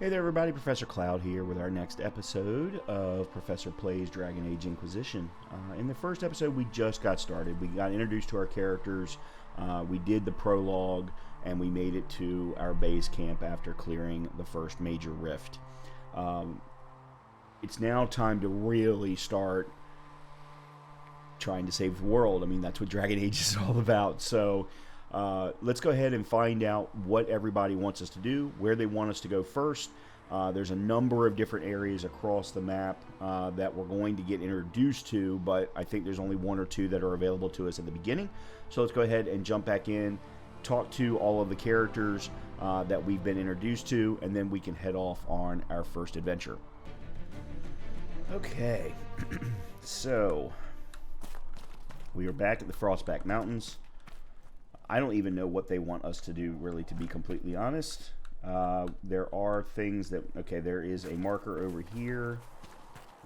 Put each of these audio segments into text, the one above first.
Hey there everybody, Professor Cloud here with our next episode of Professor Plays Dragon Age Inquisition. In the first episode we just got started. We got introduced to our characters, we did the prologue, and we made it to our base camp after clearing the first major rift. It's now time to really start trying to save the world. I mean, that's what Dragon Age is all about. So let's go ahead and find out what everybody wants us to do, where they want us to go first. There's a number of different areas across the map that we're going to get introduced to, but I think there's only one or two that are available to us at the beginning. So let's go ahead and jump back in, talk to all of the characters that we've been introduced to, and then we can head off on our first adventure. Okay, so we are back at the Frostback Mountains. I don't even know what they want us to do, really, to be completely honest. There are things that... Okay, there is a marker over here.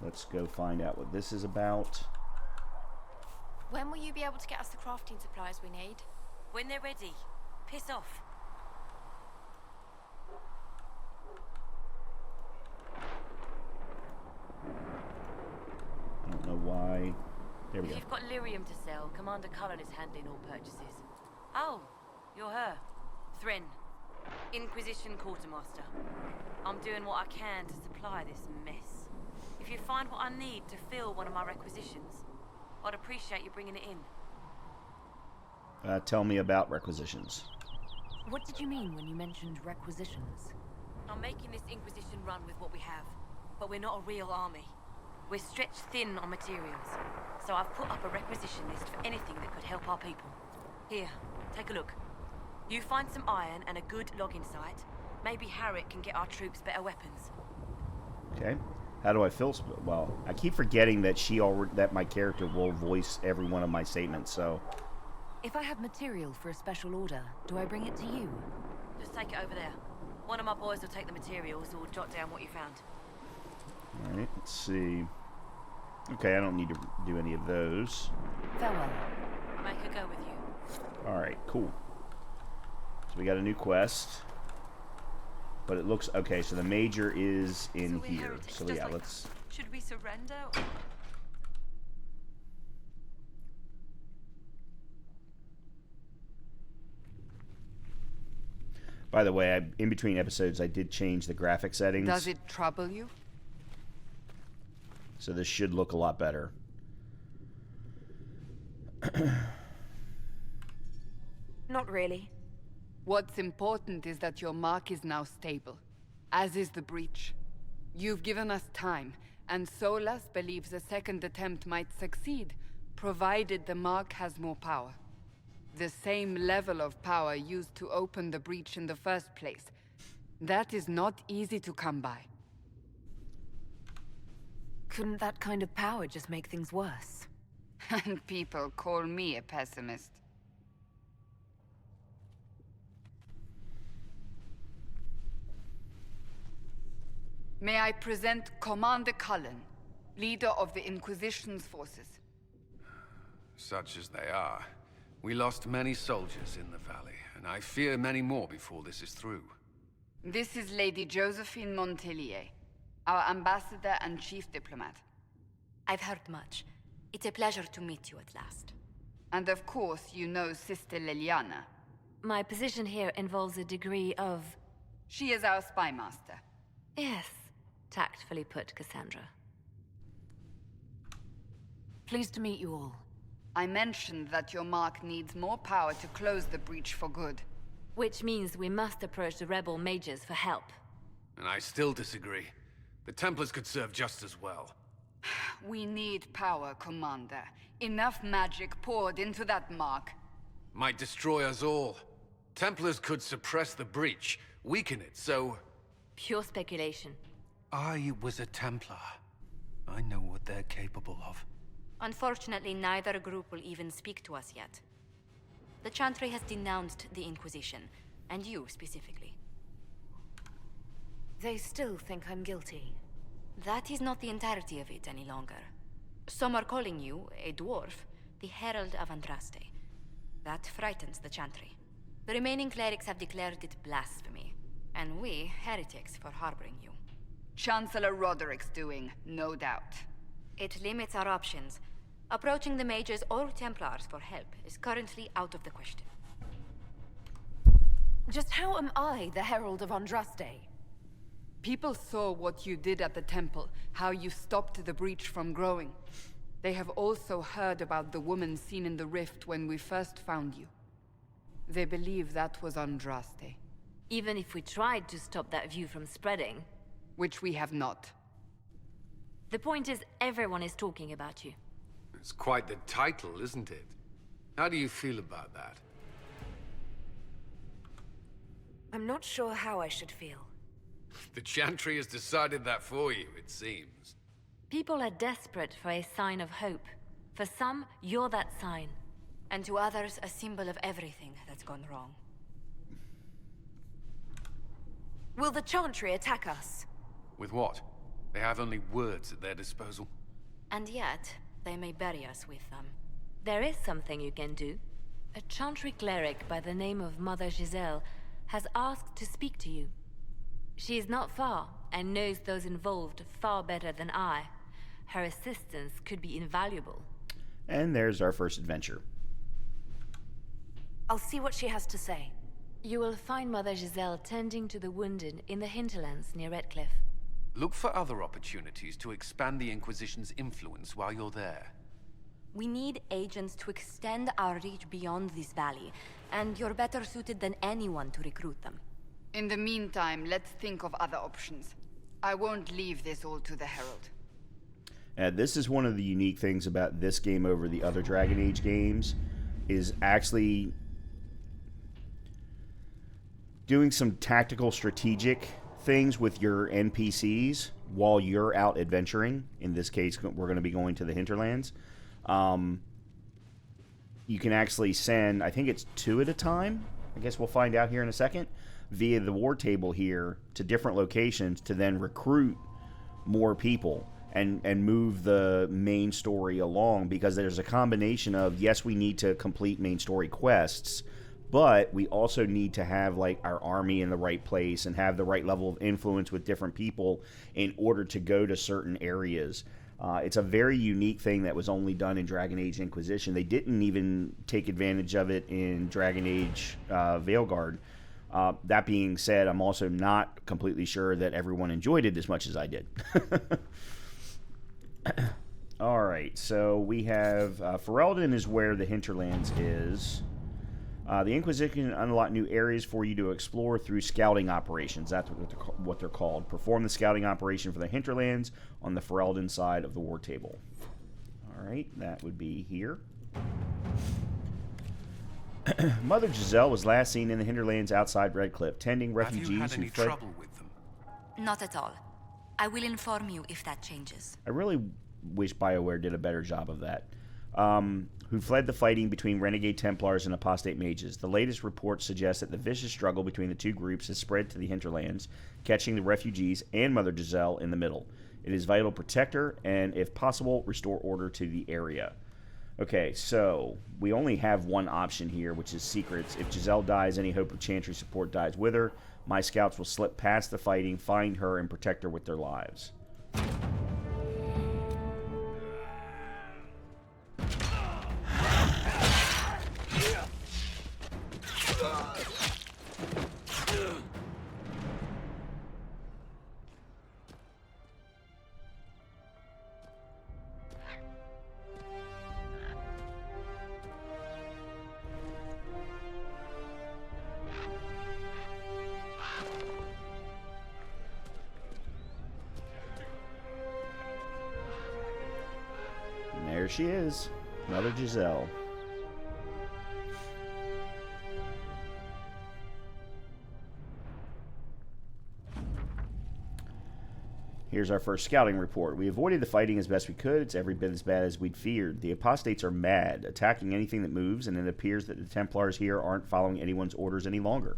Let's go find out what this is about. When will you be able to get us the crafting supplies we need? When they're ready. Piss off. I don't know why. There we go. If you've got lyrium to sell, Commander Cullen is handling all purchases. Oh, you're her. Thren. Inquisition Quartermaster. I'm doing what I can to supply this mess. If you find what I need to fill one of my requisitions, I'd appreciate you bringing it in. Tell me about requisitions. What did you mean when you mentioned requisitions? I'm making this Inquisition run with what we have, but we're not a real army. We're stretched thin on materials, so I've put up a requisition list for anything that could help our people. Here, take a look. You find some iron and a good logging site. Maybe Harriet can get our troops better weapons. Okay. How do I fill... Well, I keep forgetting that that my character will voice every one of my statements, so... If I have material for a special order, do I bring it to you? Just take it over there. One of my boys will take the materials or jot down what you found. Alright, let's see. Okay, I don't need to do any of those. Farewell. Make her go with you. Alright, cool. So we got a new quest. But it looks... Okay, so the major is in here. So yeah, let's... Should we surrender? By the way, in between episodes, I did change the graphic settings. Does it trouble you? So this should look a lot better. Not really. What's important is that your mark is now stable, as is the breach. You've given us time, and Solas believes a second attempt might succeed, provided the mark has more power. The same level of power used to open the breach in the first place. That is not easy to come by. Couldn't that kind of power just make things worse? And people call me a pessimist. May I present Commander Cullen, leader of the Inquisition's forces. Such as they are. We lost many soldiers in the valley, and I fear many more before this is through. This is Lady Josephine Montelier, our ambassador and chief diplomat. I've heard much. It's a pleasure to meet you at last. And of course, you know Sister Liliana. My position here involves a degree of... She is our spy master. Yes, tactfully put, Cassandra. Pleased to meet you all. I mentioned that your mark needs more power to close the breach for good. Which means we must approach the rebel mages for help. And I still disagree. The Templars could serve just as well. We need power, Commander. Enough magic poured into that mark. Might destroy us all. Templars could suppress the breach, weaken it, so... Pure speculation. I was a Templar. I know what they're capable of. Unfortunately, neither group will even speak to us yet. The Chantry has denounced the Inquisition, and you specifically. They still think I'm guilty. That is not the entirety of it any longer. Some are calling you, a dwarf, the Herald of Andraste. That frightens the Chantry. The remaining clerics have declared it blasphemy, And we, heretics, for harboring you. Chancellor Roderick's doing, no doubt. It limits our options. Approaching the mages or Templars for help is currently out of the question. Just how am I the Herald of Andraste? People saw what you did at the temple, how you stopped the breach from growing. They have also heard about the woman seen in the rift when we first found you. They believe that was Andraste. Even if we tried to stop that view from spreading. Which we have not. The point is, everyone is talking about you. It's quite the title, isn't it? How do you feel about that? I'm not sure how I should feel. The Chantry has decided that for you, it seems. People are desperate for a sign of hope. For some, you're that sign. And to others, a symbol of everything that's gone wrong. Will the Chantry attack us? With what? They have only words at their disposal. And yet, they may bury us with them. There is something you can do. A Chantry cleric by the name of Mother Giselle has asked to speak to you. She is not far, and knows those involved far better than I. Her assistance could be invaluable. And there's our first adventure. I'll see what she has to say. You will find Mother Giselle tending to the wounded in the Hinterlands near Redcliffe. Look for other opportunities to expand the Inquisition's influence while you're there. We need agents to extend our reach beyond this valley, and you're better suited than anyone to recruit them. In the meantime, let's think of other options. I won't leave this all to the Herald. This is one of the unique things about this game over the other Dragon Age games, is actually doing some tactical strategic things with your NPCs while you're out adventuring. In this case, we're going to be going to the Hinterlands. You can actually send, I think it's 2 at a time. I guess we'll find out here in a second. Via the war table here to different locations to then recruit more people and move the main story along, because there's a combination of, yes, we need to complete main story quests, but we also need to have like our army in the right place and have the right level of influence with different people in order to go to certain areas. It's a very unique thing that was only done in Dragon Age Inquisition. They didn't even take advantage of it in Dragon Age Veilguard. That being said, I'm also not completely sure that everyone enjoyed it as much as I did. All right, so we have Ferelden is where the Hinterlands is. The Inquisition unlock new areas for you to explore through scouting operations. That's what they're called. Perform the scouting operation for the Hinterlands on the Ferelden side of the war table. All right, that would be here. Mother Giselle was last seen in the Hinterlands outside Redcliffe, tending refugees Have you had who any fled. trouble with them? Not at all. I will inform you if that changes. I really wish BioWare did a better job of that. Who fled the fighting between renegade Templars and apostate mages. The latest reports suggest that the vicious struggle between the two groups has spread to the Hinterlands, catching the refugees and Mother Giselle in the middle. It is vital to protect her and, if possible, restore order to the area. Okay, so we only have one option here, which is secrets. If Giselle dies, any hope of Chantry support dies with her. My scouts will slip past the fighting, find her, and protect her with their lives. There she is, Mother Giselle. Here's our first scouting report. We avoided the fighting as best we could. It's every bit as bad as we'd feared. The apostates are mad, attacking anything that moves, and it appears that the Templars here aren't following anyone's orders any longer.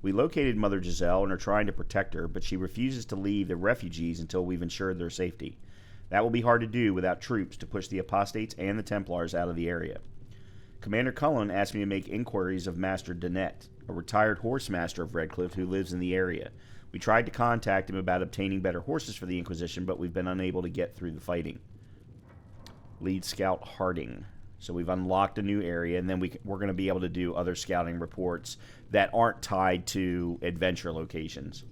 We located Mother Giselle and are trying to protect her, but she refuses to leave the refugees until we've ensured their safety. That will be hard to do without troops to push the apostates and the Templars out of the area. Commander Cullen asked me to make inquiries of Master Dennett, a retired horse master of Redcliffe who lives in the area. We tried to contact him about obtaining better horses for the Inquisition, but we've been unable to get through the fighting. Lead Scout Harding. So we've unlocked a new area, and then we're going to be able to do other scouting reports that aren't tied to adventure locations.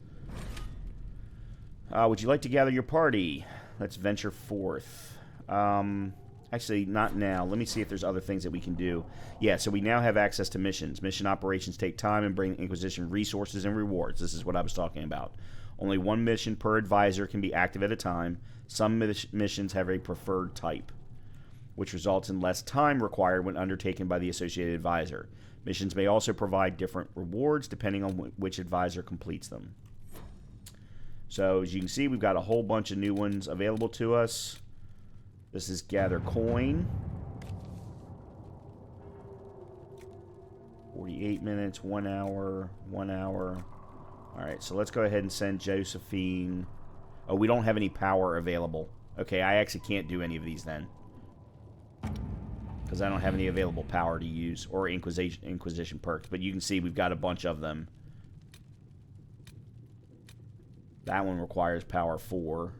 Would you like to gather your party? Let's venture forth. Actually, not now. Let me see if there's other things that we can do. Yeah, so we now have access to missions. Mission operations take time and bring Inquisition resources and rewards. This is what I was talking about. Only one mission per advisor can be active at a time. Some missions have a preferred type, which results in less time required when undertaken by the associated advisor. Missions may also provide different rewards depending on which advisor completes them. So, as you can see, we've got a whole bunch of new ones available to us. This is Gather Coin. 48 minutes, 1 hour, 1 hour. Alright, so let's go ahead and send Josephine. Oh, we don't have any power available. Okay, I actually can't do any of these then, because I don't have any available power to use, or Inquisition perks. But you can see we've got a bunch of them. That one requires power 4.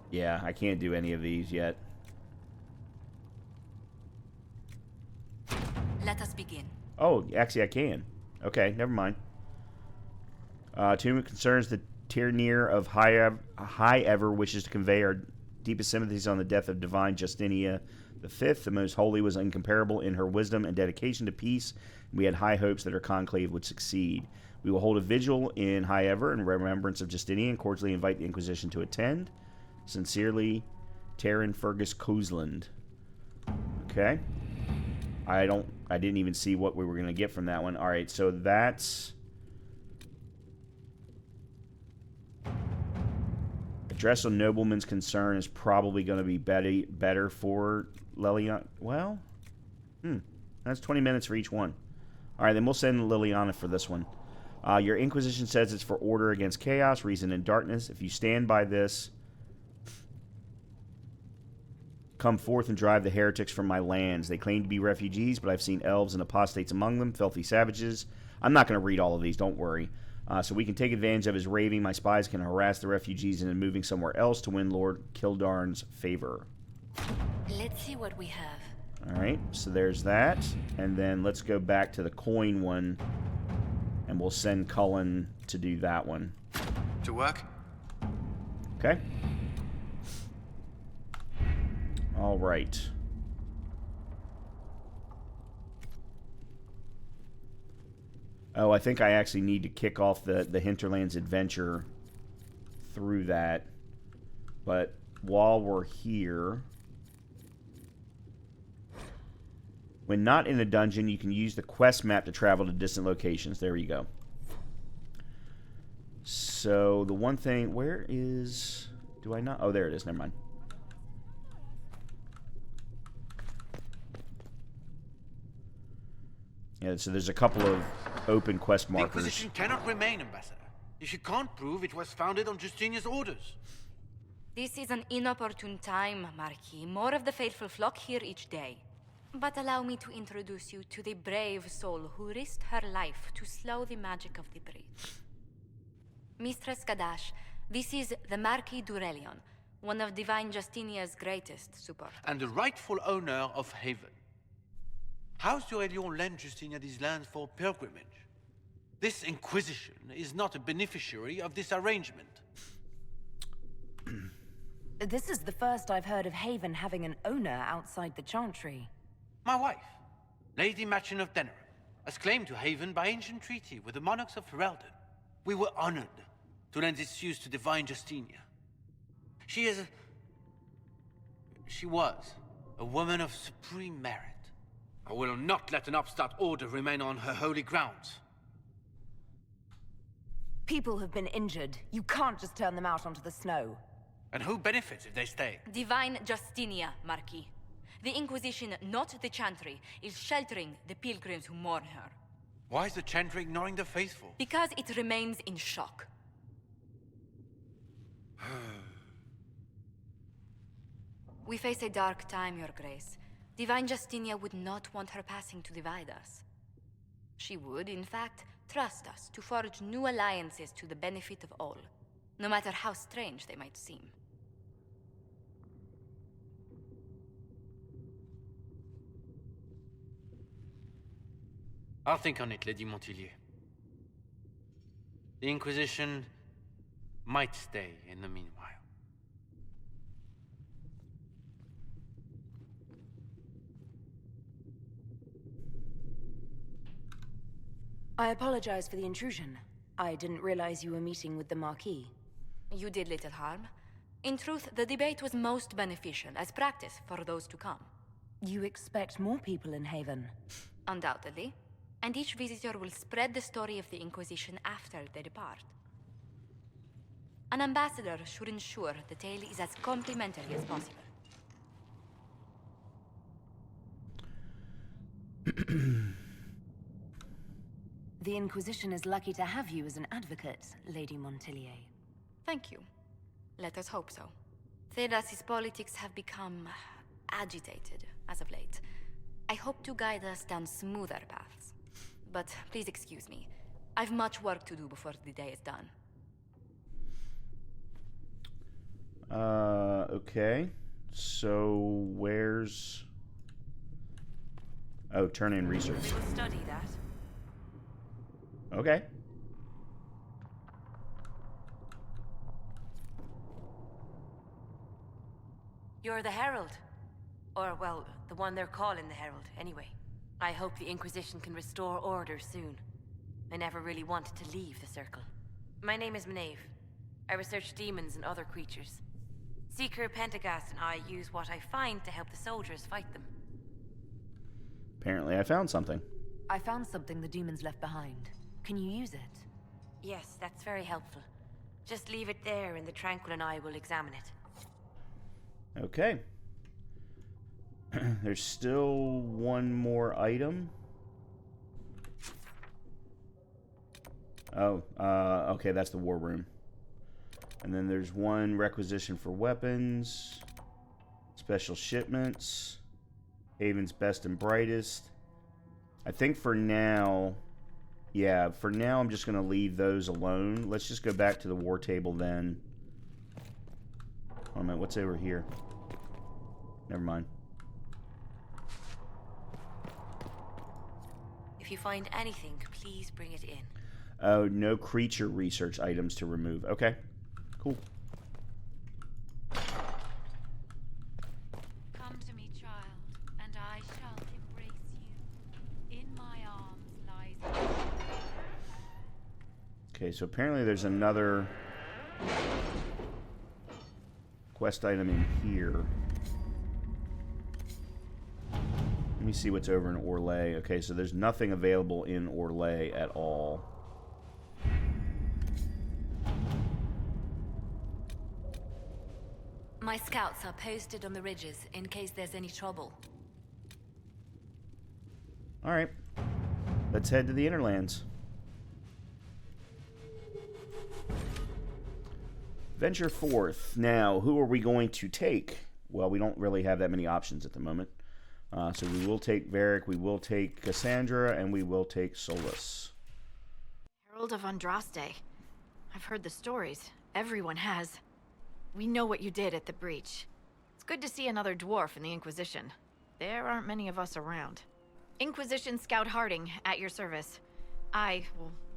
Yeah, I can't do any of these yet. Let us begin. Oh, actually I can. Okay, never mind. To whom it concerns, the Tyranneer of High Ever wishes to convey our deepest sympathies on the death of Divine Justinia V. The Most Holy was incomparable in her wisdom and dedication to peace. We had high hopes that her conclave would succeed. We will hold a vigil in High Ever in remembrance of Justinian and cordially invite the Inquisition to attend. Sincerely, Taryn Fergus Cousland. Okay. I didn't even see what we were going to get from that one. Alright, so that's... Address a nobleman's concern is probably going to be better for Liliana. Well, that's 20 minutes for each one. Alright, then we'll send Liliana for this one. Your Inquisition says it's for order against chaos, reason, and darkness. If you stand by this, come forth and drive the heretics from my lands. They claim to be refugees, but I've seen elves and apostates among them, filthy savages. I'm not going to read all of these, don't worry. So we can take advantage of his raving. My spies can harass the refugees into moving somewhere else to win Lord Kildarn's favor. Let's see what we have. Alright, so there's that. And then let's go back to the coin one, and we'll send Cullen to do that one. To work? Okay. Alright. Oh, I think I actually need to kick off the Hinterlands adventure through that. But while we're here... When not in a dungeon, you can use the quest map to travel to distant locations. There you go. So, the one thing... Where is... Do I not... Oh, there it is. Never mind. Yeah, so there's a couple of open quest markers. The Inquisition cannot remain, Ambassador, if you can't prove it was founded on Justinia's orders. This is an inopportune time, Marquis. More of the faithful flock here each day. But allow me to introduce you to the brave soul who risked her life to slow the magic of the breach. Mistress Gadash, this is the Marquis Durelion, one of Divine Justinia's greatest supporters. And the rightful owner of Haven. House Durelion lent Justinia these lands for pilgrimage. This Inquisition is not a beneficiary of this arrangement. This is the first I've heard of Haven having an owner outside the Chantry. My wife, Lady Machin of Denerim, has claimed to Haven by ancient treaty with the monarchs of Ferelden. We were honored to lend its use to Divine Justinia. She was a woman of supreme merit. I will not let an upstart order remain on her holy grounds. People have been injured. You can't just turn them out onto the snow. And who benefits if they stay? Divine Justinia, Marquis. The Inquisition, not the Chantry, is sheltering the pilgrims who mourn her. Why is the Chantry ignoring the faithful? Because it remains in shock. We face a dark time, Your Grace. Divine Justinia would not want her passing to divide us. She would, in fact, trust us to forge new alliances to the benefit of all, no matter how strange they might seem. I'll think on it, Lady Montilyet. The Inquisition might stay in the meanwhile. I apologize for the intrusion. I didn't realize you were meeting with the Marquis. You did little harm. In truth, the debate was most beneficial as practice for those to come. You expect more people in Haven? Undoubtedly. And each visitor will spread the story of the Inquisition after they depart. An ambassador should ensure the tale is as complimentary as possible. The Inquisition is lucky to have you as an advocate, Lady Montilyet. Thank you. Let us hope so. Thedas's politics have become agitated as of late. I hope to guide us down smoother paths. But please excuse me. I've much work to do before the day is done. Okay. So, where's... Oh, turn in research. We will study that. Okay. You're the Herald. Or, well, the one they're calling the Herald, anyway. I hope the Inquisition can restore order soon. I never really wanted to leave the Circle. My name is Maeve. I research demons and other creatures. Seeker Pentagast and I use what I find to help the soldiers fight them. Apparently I found something. I found something the demons left behind. Can you use it? Yes, that's very helpful. Just leave it there and the Tranquil and I will examine it. Okay. There's still one more item. Oh, okay, that's the war room. And then there's one requisition for weapons, special shipments, Haven's best and brightest. I think for now, yeah, for now I'm just going to leave those alone. Let's just go back to the war table then. Hold on a minute, what's over here? Never mind. If you find anything, please bring it in. Oh, no creature research items to remove. Okay, cool. Come to me, child, and I shall embrace you. In my arms lies... Okay, so apparently there's another quest item in here. Let me see what's over in Orlais. Okay, so there's nothing available in Orlais at all. My scouts are posted on the ridges in case there's any trouble. Alright. Let's head to the Hinterlands. Venture forth. Now, who are we going to take? Well, we don't really have that many options at the moment. So we will take Varric, we will take Cassandra, and we will take Solus. Herald of Andraste. I've heard the stories. Everyone has. We know what you did at the breach. It's good to see another dwarf in the Inquisition. There aren't many of us around. Inquisition Scout Harding, at your service. Well,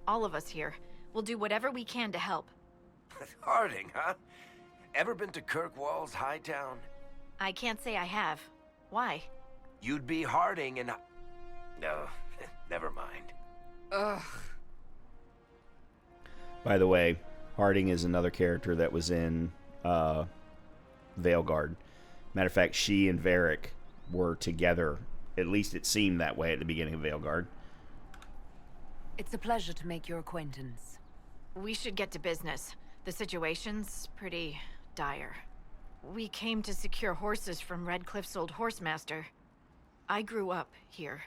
all of us here, will do whatever we can to help. Harding, huh? Ever been to Kirkwall's Hightown? I can't say I have. Why? You'd be Harding and... No, never mind. Ugh. By the way, Harding is another character that was in Veilguard. Matter of fact, she and Varric were together. At least it seemed that way at the beginning of Veilguard. It's a pleasure to make your acquaintance. We should get to business. The situation's pretty dire. We came to secure horses from Redcliffe's old horsemaster. I grew up here,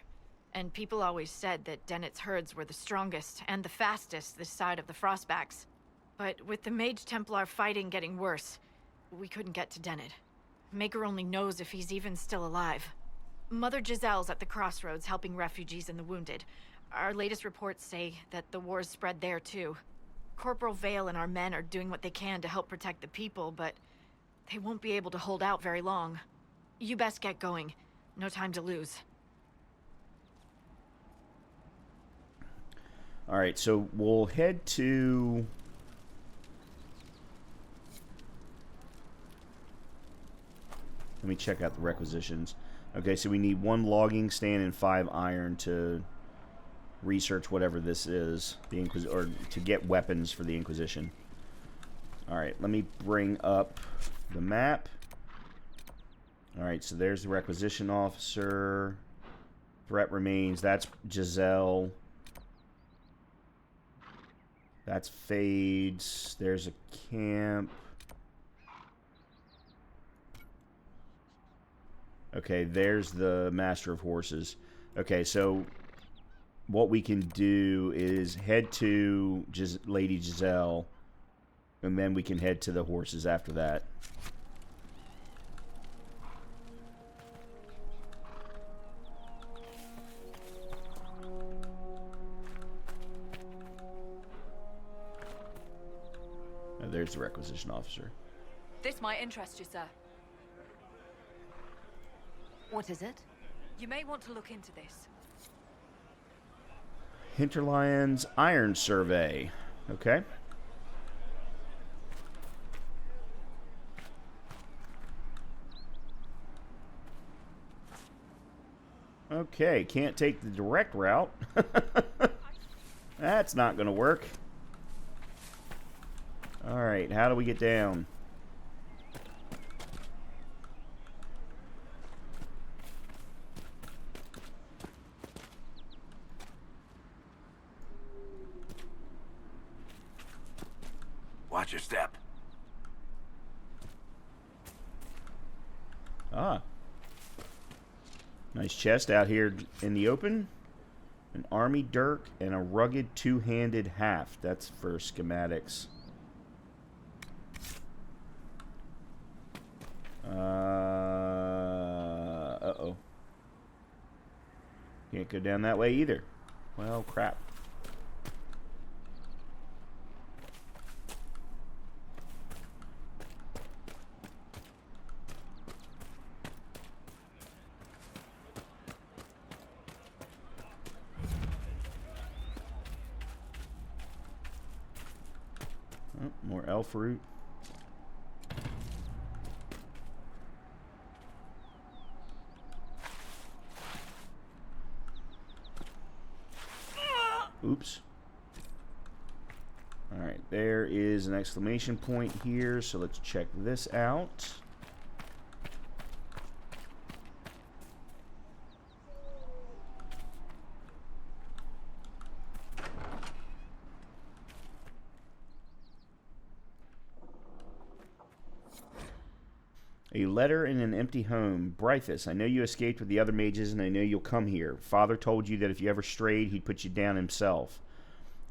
and people always said that Dennett's herds were the strongest and the fastest this side of the Frostbacks. But with the Mage Templar fighting getting worse, we couldn't get to Dennett. Maker only knows if he's even still alive. Mother Giselle's at the crossroads helping refugees and the wounded. Our latest reports say that the war's spread there too. Corporal Vale and our men are doing what they can to help protect the people, but they won't be able to hold out very long. You best get going. No time to lose. All right, so we'll head to... Let me check out the requisitions. Okay, so we need 1 logging stand and 5 iron to research whatever this is, or to get weapons for the Inquisition. All right, let me bring up the map. All right, so there's the requisition officer. Threat remains. That's Giselle. That's Fades. There's a camp. Okay, there's the Master of Horses. Okay, so what we can do is head to Lady Giselle, and then we can head to the horses after that. Oh, there's the requisition officer. This might interest you, sir. What is it? You may want to look into this. Hinterlands Iron Survey. Okay. Okay, can't take the direct route. That's not going to work. Alright, how do we get down? Watch your step. Ah. Nice chest out here in the open. An army dirk and a rugged two-handed haft. That's for schematics. Uh-oh. Can't go down that way either. Well, crap. Oh, more elf root. Oops. Alright, there is an exclamation point here, so let's check this out. A letter in an empty home. Brythus, I know you escaped with the other mages, and I know you'll come here. Father told you that if you ever strayed, he'd put you down himself.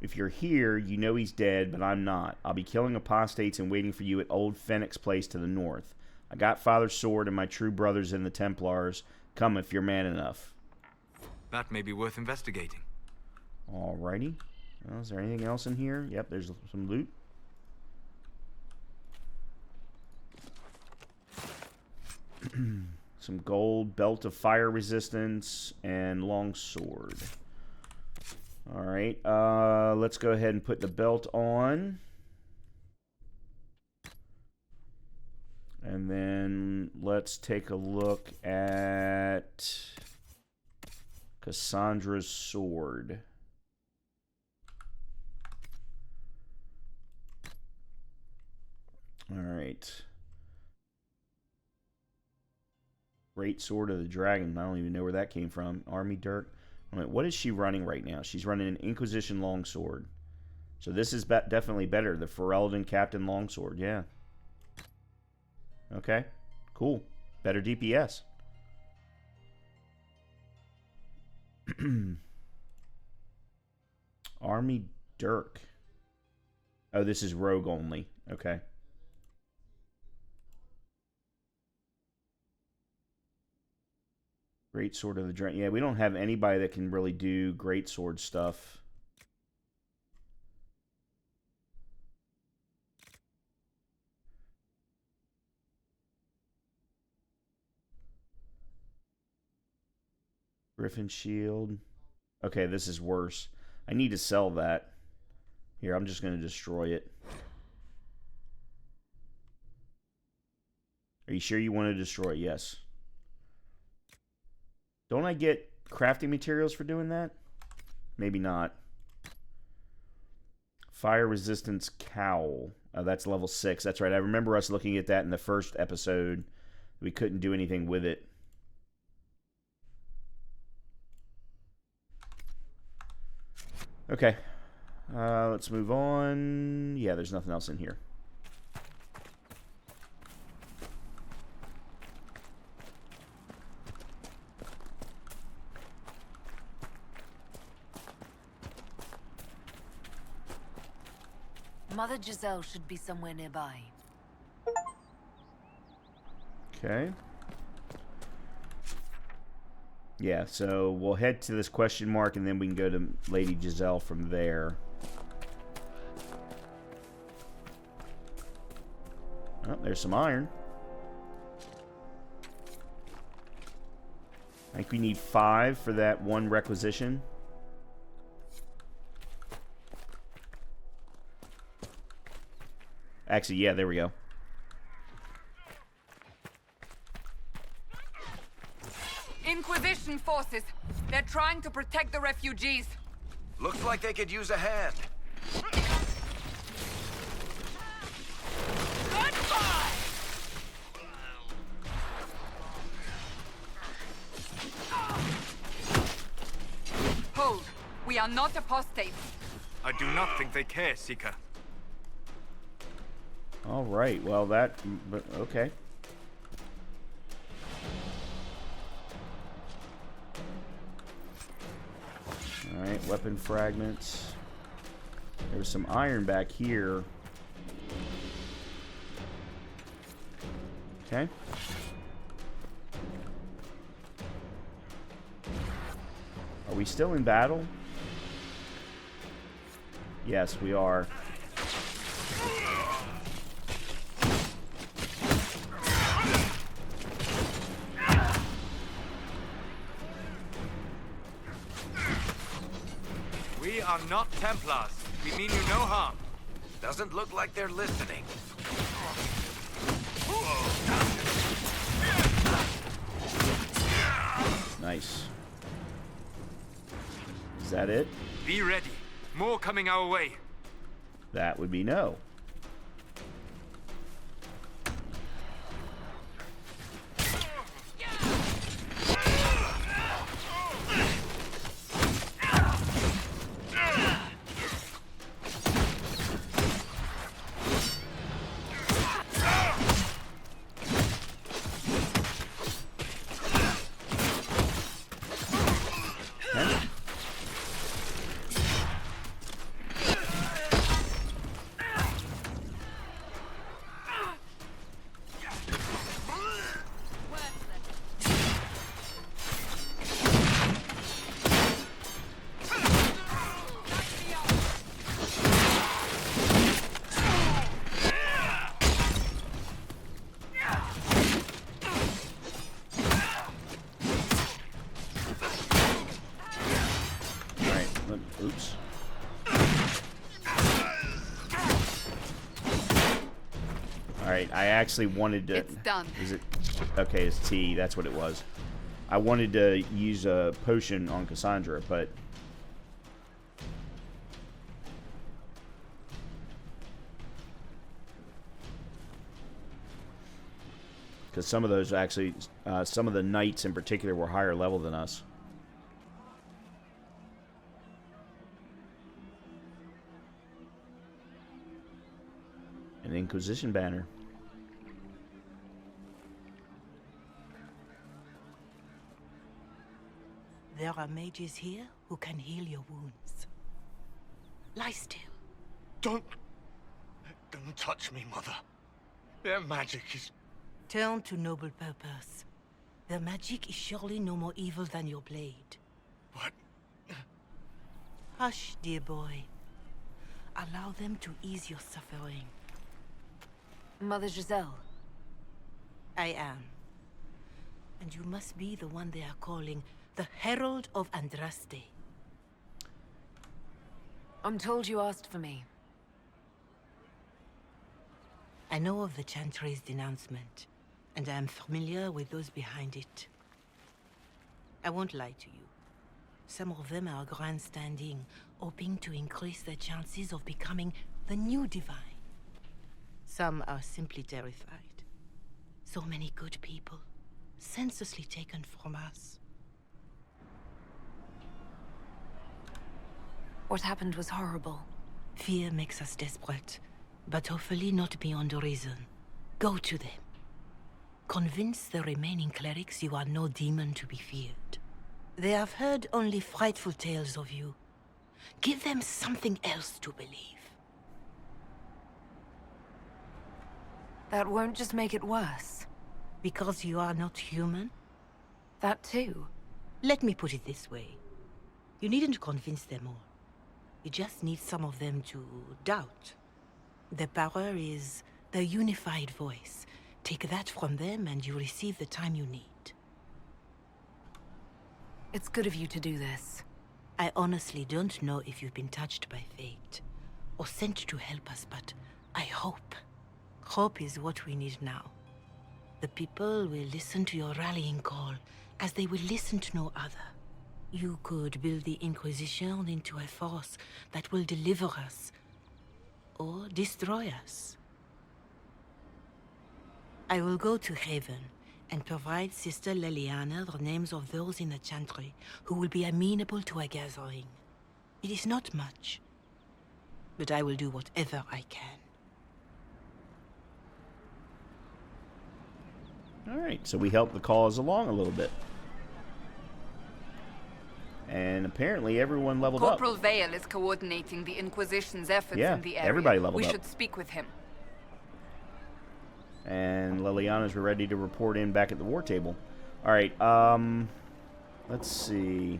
If you're here, you know he's dead, but I'm not. I'll be killing apostates and waiting for you at Old Fenix Place to the north. I got Father's sword and my true brothers in the Templars. Come if you're man enough. That may be worth investigating. Alrighty. Well, is there anything else in here? Yep, there's some loot. Some gold, belt of fire resistance, and long sword. Alright, let's go ahead and put the belt on. And then let's take a look at Cassandra's sword. Alright. Great Sword of the Dragon. I don't even know where that came from. Army Dirk. What is she running right now? She's running an Inquisition Longsword. So this is definitely better. The Ferelden Captain Longsword. Yeah. Okay. Cool. Better DPS. Army Dirk. Oh, this is rogue only. Okay. Great Sword of the Drain. Yeah, we don't have anybody that can really do great sword stuff. Griffin Shield. Okay, this is worse. I need to sell that. Here, I'm just going to destroy it. Are you sure you want to destroy it? Yes. Don't I get crafting materials for doing that? Maybe not. Fire Resistance Cowl. Oh, that's level 6. That's right. I remember us looking at that in the first episode. We couldn't do anything with it. Okay. Let's move on. Yeah, there's nothing else in here. Mother Giselle should be somewhere nearby. Okay. Yeah, so we'll head to this question mark and then we can go to Lady Giselle from there. Oh, there's some iron. I think we need 5 for that one requisition. Actually, yeah, there we go. Inquisition forces. They're trying to protect the refugees. Looks like they could use a hand. Goodbye! Hold. We are not apostates. I do not think they care, Seeker. All right, well, that... okay. Alright, weapon fragments. There's some iron back here. Okay. Are we still in battle? Yes, we are. We are not Templars. We mean you no harm. Doesn't look like they're listening. Nice. Is that it? Be ready. More coming our way. That would be no. Oops. Alright, I actually wanted to... It's done. Is it... Okay, it's T. That's what it was. I wanted to use a potion on Cassandra, but... Because some of those actually... some of the knights in particular were higher level than us. An Inquisition banner. There are mages here who can heal your wounds. Lie still. Don't touch me, Mother. Their magic is... Turn to noble purpose. Their magic is surely no more evil than your blade. What? Hush, dear boy. Allow them to ease your suffering. Mother Giselle. I am. And you must be the one they are calling the Herald of Andraste. I'm told you asked for me. I know of the Chantry's denouncement, and I am familiar with those behind it. I won't lie to you. Some of them are grandstanding, hoping to increase their chances of becoming the new divine. Some are simply terrified. So many good people, senselessly taken from us. What happened was horrible. Fear makes us desperate, but hopefully not beyond reason. Go to them. Convince the remaining clerics you are no demon to be feared. They have heard only frightful tales of you. Give them something else to believe. That won't just make it worse. Because you are not human? That too. Let me put it this way. You needn't convince them all. You just need some of them to doubt. Their power is the unified voice. Take that from them and you receive the time you need. It's good of you to do this. I honestly don't know if you've been touched by fate, or sent to help us, but I hope. Hope is what we need now. The people will listen to your rallying call, as they will listen to no other. You could build the Inquisition into a force that will deliver us, or destroy us. I will go to Haven, and provide Sister Leliana the names of those in the Chantry who will be amenable to a gathering. It is not much, but I will do whatever I can. Alright, so we helped the cause along a little bit. And apparently everyone leveled up. Corporal Vale is coordinating the Inquisition's efforts in the area. Everybody leveled We up. should speak with him. And Liliana's ready to report in back at the war table. Alright, let's see.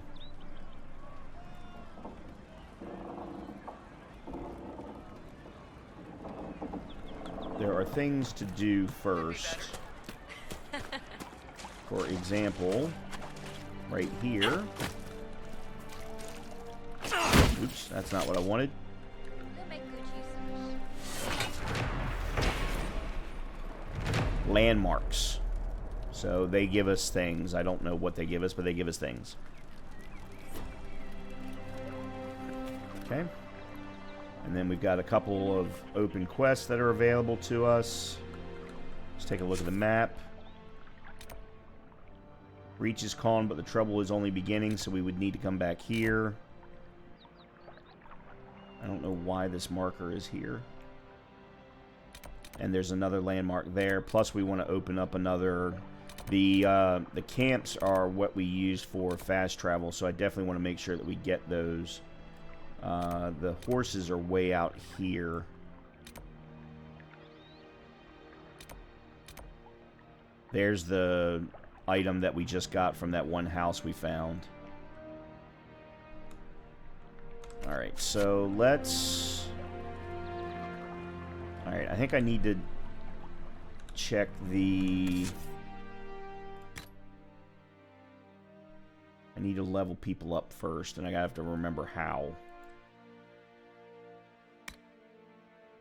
There are things to do first. For example, right here. Oops, that's not what I wanted. Landmarks. So they give us things. I don't know what they give us, but they give us things. Okay. And then we've got a couple of open quests that are available to us. Let's take a look at the map. Reach is calm, but the trouble is only beginning, so we would need to come back here. I don't know why this marker is here. And there's another landmark there. Plus, we want to open up another. The camps are what we use for fast travel, so I definitely want to make sure that we get those. The horses are way out here. There's the item that we just got from that one house we found. Alright, so let's... Alright, I think I need to check the... I need to level people up first, and I have to remember how.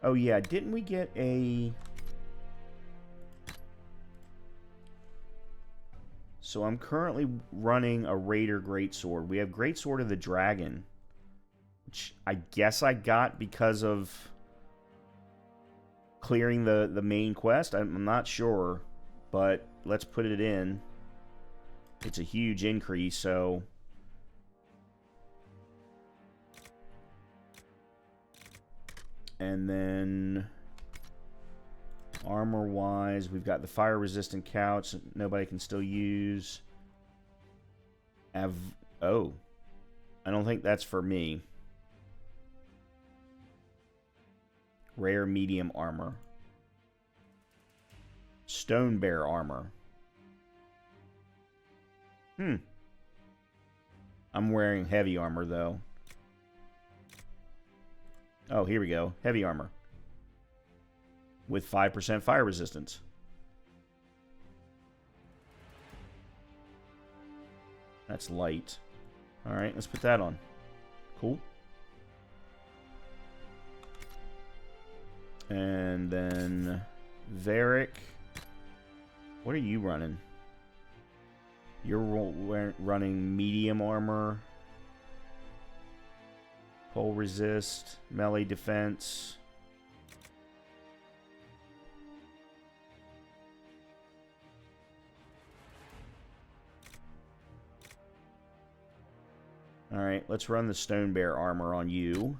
Oh yeah, didn't we get a... So I'm currently running a Raider Greatsword. We have Greatsword of the Dragon, which I guess I got because of clearing the main quest. I'm not sure, but let's put it in. It's a huge increase, so... And then... Armor-wise, we've got the fire-resistant couch that nobody can still use. Oh. I don't think that's for me. Rare medium armor. Stone bear armor. I'm wearing heavy armor, though. Oh, here we go. Heavy armor. With 5% fire resistance. That's light. Alright, let's put that on. Cool. And then Varric. What are you running? You're running medium armor. Pole resist. Melee defense. Alright, let's run the Stone Bear armor on you.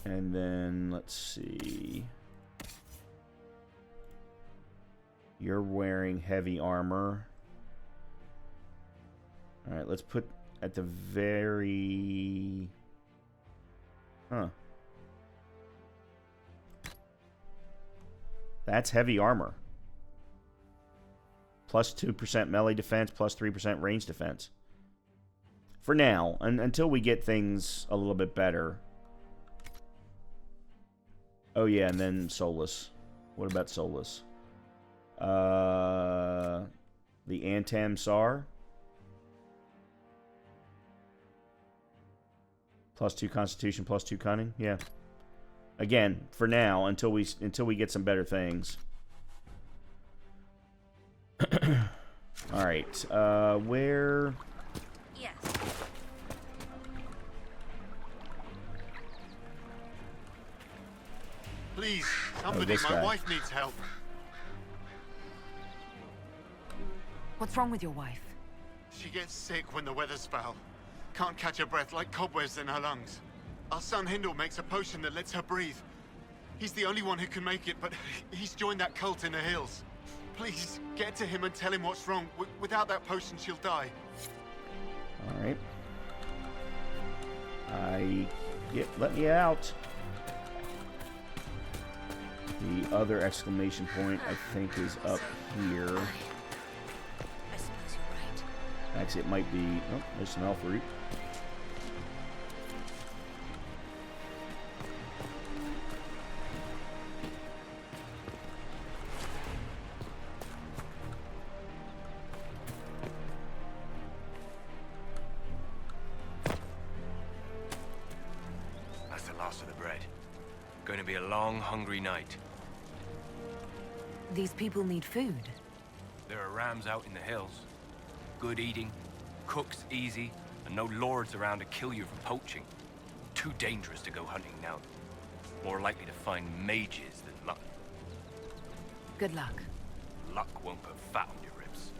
And then, let's see. You're wearing heavy armor. Alright, let's put at the very... Huh. That's heavy armor. Plus 2% melee defense, plus 3% range defense. For now, until we get things a little bit better. Oh yeah, and then Solus. What about Solus? The Antam Sar. Plus 2 Constitution, plus 2 Cunning. Yeah. Again, for now, until we get some better things. Alright, where... Yes. Please, somebody, my wife needs help. What's wrong with your wife? She gets sick when the weather's foul. Can't catch her breath, like cobwebs in her lungs. Our son Hindle makes a potion that lets her breathe. He's the only one who can make it, but he's joined that cult in the hills. Please, get to him and tell him what's wrong. Without that potion, she'll die. Alright. Let me out. The other exclamation point, I think, is up here. I suppose you're right. Actually, it might be... Oh, there's some elf root. That's the last of the bread. Going to be a long, hungry night. These people need food. There are rams out in the hills. Good eating, cooks easy, and no lords around to kill you for poaching. Too dangerous to go hunting now. More likely to find mages than luck. Good luck. Luck won't put fat on your ribs.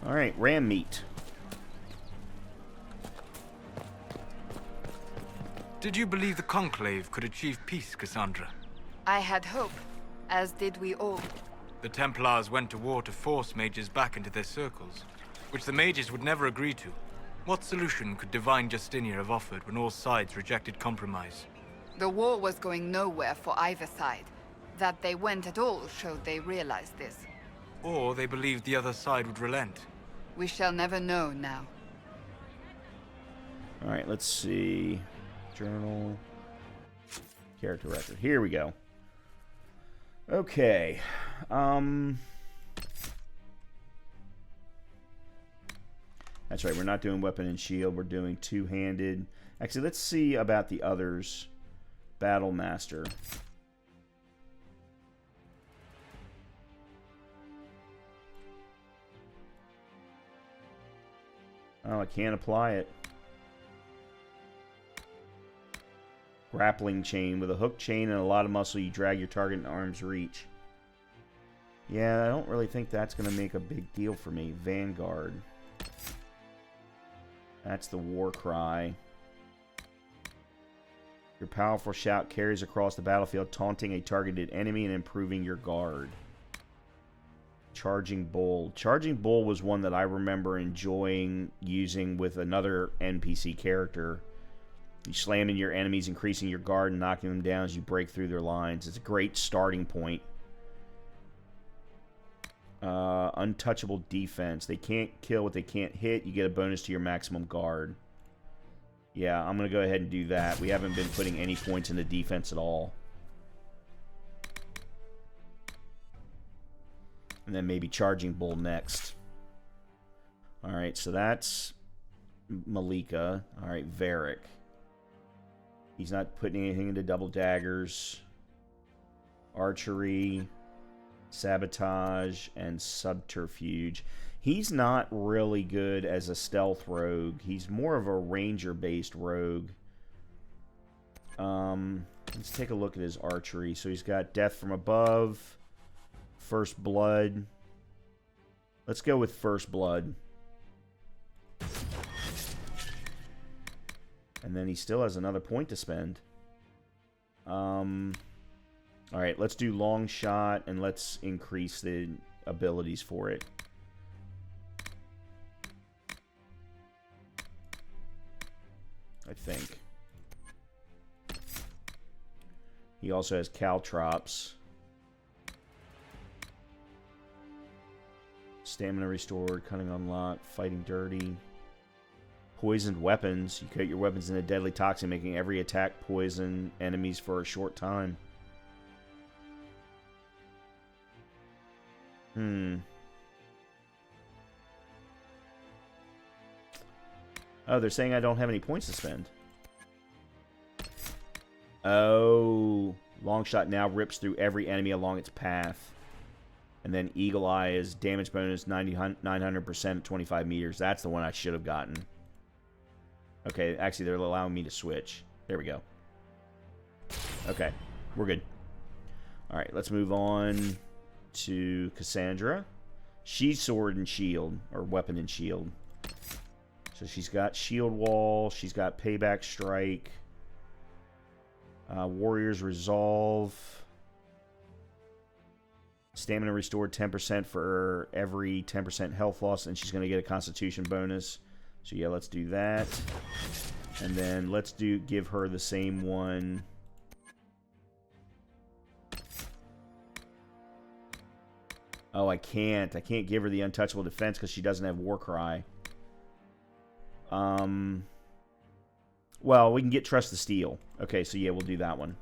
Alright, ram meat. Did you believe the Conclave could achieve peace, Cassandra? I had hope, as did we all. The Templars went to war to force mages back into their circles, which the mages would never agree to. What solution could Divine Justinia have offered when all sides rejected compromise? The war was going nowhere for either side. That they went at all showed they realized this. Or they believed the other side would relent. We shall never know now. Alright, let's see. Journal. Character record. Here we go. Okay. That's right, we're not doing weapon and shield, we're doing two-handed. Actually, let's see about the others. Battle Master. Oh, I can't apply it. Grappling chain. With a hook chain and a lot of muscle, you drag your target in arm's reach. Yeah, I don't really think that's going to make a big deal for me. Vanguard. That's the war cry. Your powerful shout carries across the battlefield, taunting a targeted enemy and improving your guard. Charging Bull. Charging Bull was one that I remember enjoying using with another NPC character. You slam in your enemies, increasing your guard and knocking them down as you break through their lines. It's a great starting point. Untouchable defense. They can't kill what they can't hit. You get a bonus to your maximum guard. Yeah, I'm going to go ahead and do that. We haven't been putting any points into defense at all. And then maybe Charging Bull next. Alright, so that's Malika. Alright, Varric. He's not putting anything into double daggers. Archery, sabotage, and subterfuge. He's not really good as a stealth rogue. He's more of a ranger-based rogue. Let's take a look at his archery. So he's got Death from Above, First Blood. Let's go with First Blood. And then he still has another point to spend. Alright, let's do Long Shot, and let's increase the abilities for it. I think. He also has Caltrops. Stamina restored, Cunning unlocked, Fighting dirty. Poisoned weapons. You coat your weapons in a deadly toxin, making every attack poison enemies for a short time. Oh, they're saying I don't have any points to spend. Oh, Long Shot now rips through every enemy along its path. And then Eagle Eye is damage bonus 900% at 25 meters. That's the one I should have gotten. Okay, actually, they're allowing me to switch. There we go. Okay, we're good. Alright, let's move on to Cassandra. She's Sword and Shield, or Weapon and Shield. So she's got Shield Wall, she's got Payback Strike, Warrior's Resolve, Stamina restored 10% for every 10% health loss, and she's going to get a Constitution bonus. So yeah, let's do that. And then let's give her the same one. Oh, I can't give her the Untouchable Defense because she doesn't have Warcry. Well, we can get Trust the Steel. Okay, so yeah, we'll do that one.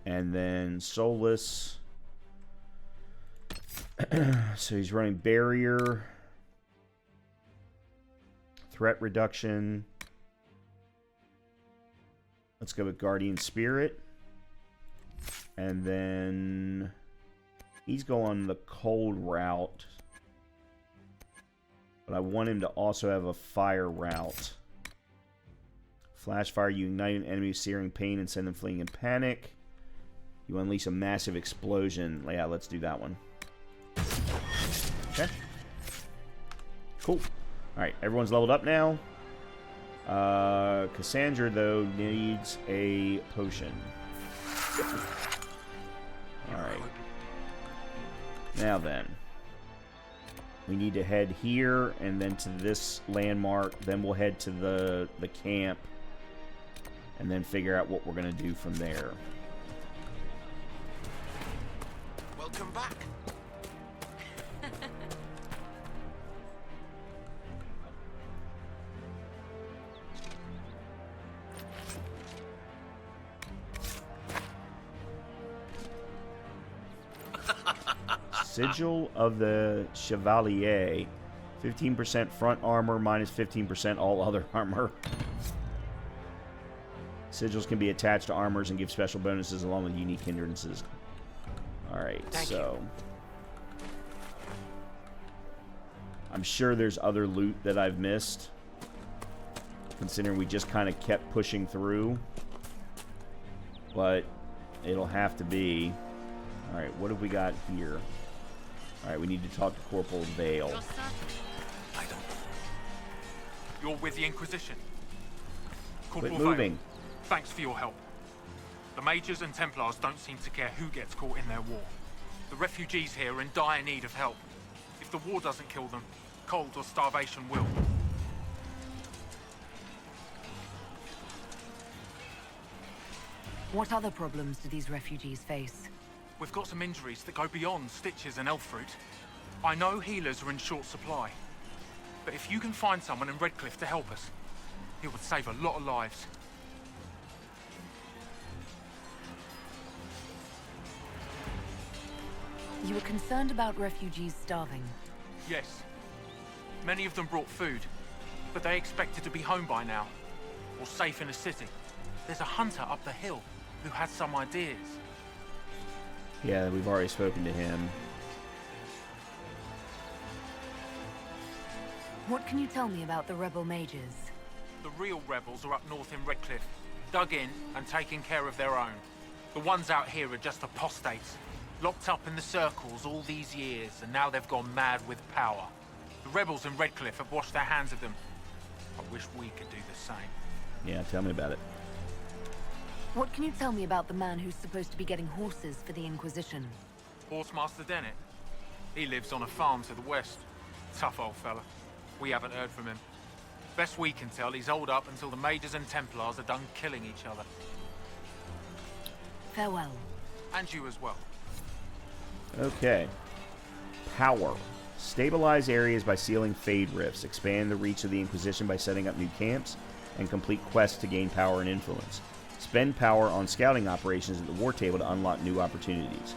And then Soulless. So he's running Barrier. Threat Reduction. Let's go with Guardian Spirit. And then he's going the cold route. But I want him to also have a fire route. Flash fire, you ignite an enemy with searing pain and send them fleeing in panic. You unleash a massive explosion. Yeah, let's do that one. Okay. Cool. Alright, everyone's leveled up now. Cassandra, though, needs a potion. Alright. Now then. We need to head here and then to this landmark. Then we'll head to the camp. And then figure out what we're going to do from there. Welcome back. Sigil of the Chevalier. 15% front armor, minus 15% all other armor. Sigils can be attached to armors and give special bonuses along with unique hindrances. Alright, so... I'm sure there's other loot that I've missed. Considering we just kind of kept pushing through. But it'll have to be... Alright, what have we got here? Alright, we need to talk to Corporal Vale. I don't. You're with the Inquisition. Quit moving. Thanks for your help. The Mages and Templars don't seem to care who gets caught in their war. The refugees here are in dire need of help. If the war doesn't kill them, cold or starvation will. What other problems do these refugees face? We've got some injuries that go beyond stitches and elf fruit. I know healers are in short supply. But if you can find someone in Redcliffe to help us, it would save a lot of lives. You were concerned about refugees starving. Yes. Many of them brought food, but they expected to be home by now, or safe in a city. There's a hunter up the hill who has some ideas. Yeah, we've already spoken to him. What can you tell me about the rebel mages? The real rebels are up north in Redcliffe, dug in and taking care of their own. The ones out here are just apostates, locked up in the circles all these years, and now they've gone mad with power. The rebels in Redcliffe have washed their hands of them. I wish we could do the same. Yeah, tell me about it. What can you tell me about the man who's supposed to be getting horses for the Inquisition? Horsemaster Dennett. He lives on a farm to the west. Tough old fella. We haven't heard from him. Best we can tell, he's holed up until the Mages and Templars are done killing each other. Farewell. And you as well. Okay. Power. Stabilize areas by sealing fade rifts. Expand the reach of the Inquisition by setting up new camps. And complete quests to gain power and influence. Spend power on scouting operations at the war table to unlock new opportunities.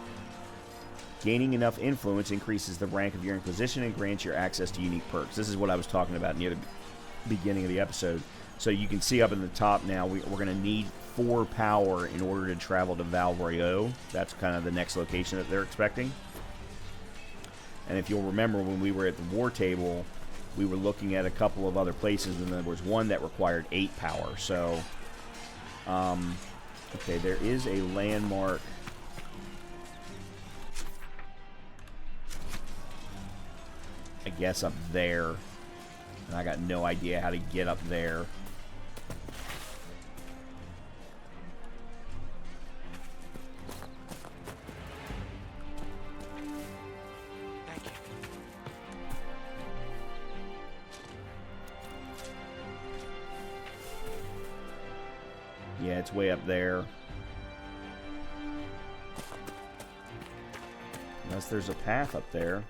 Gaining enough influence increases the rank of your Inquisition and grants your access to unique perks. This is what I was talking about near the beginning of the episode. So you can see up in the top now, we're going to need 4 power in order to travel to Valroyo. That's kind of the next location that they're expecting. And if you'll remember, when we were at the war table, we were looking at a couple of other places, and there was one that required 8 power. So, okay, there is a landmark. I guess up there. And I got no idea how to get up there. Thank you. Yeah, it's way up there. Unless there's a path up there.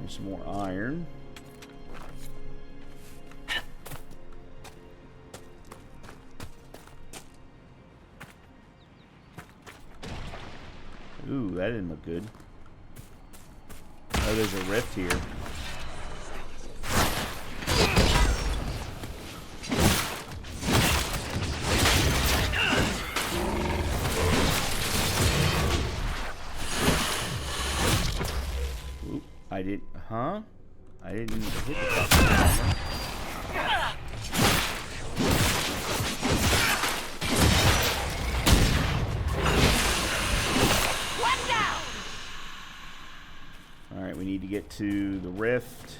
Some more iron. Ooh, that didn't look good. Oh, there's a rift here. Ooh, I didn't, huh? I didn't hit the Alright, we need to get to the rift.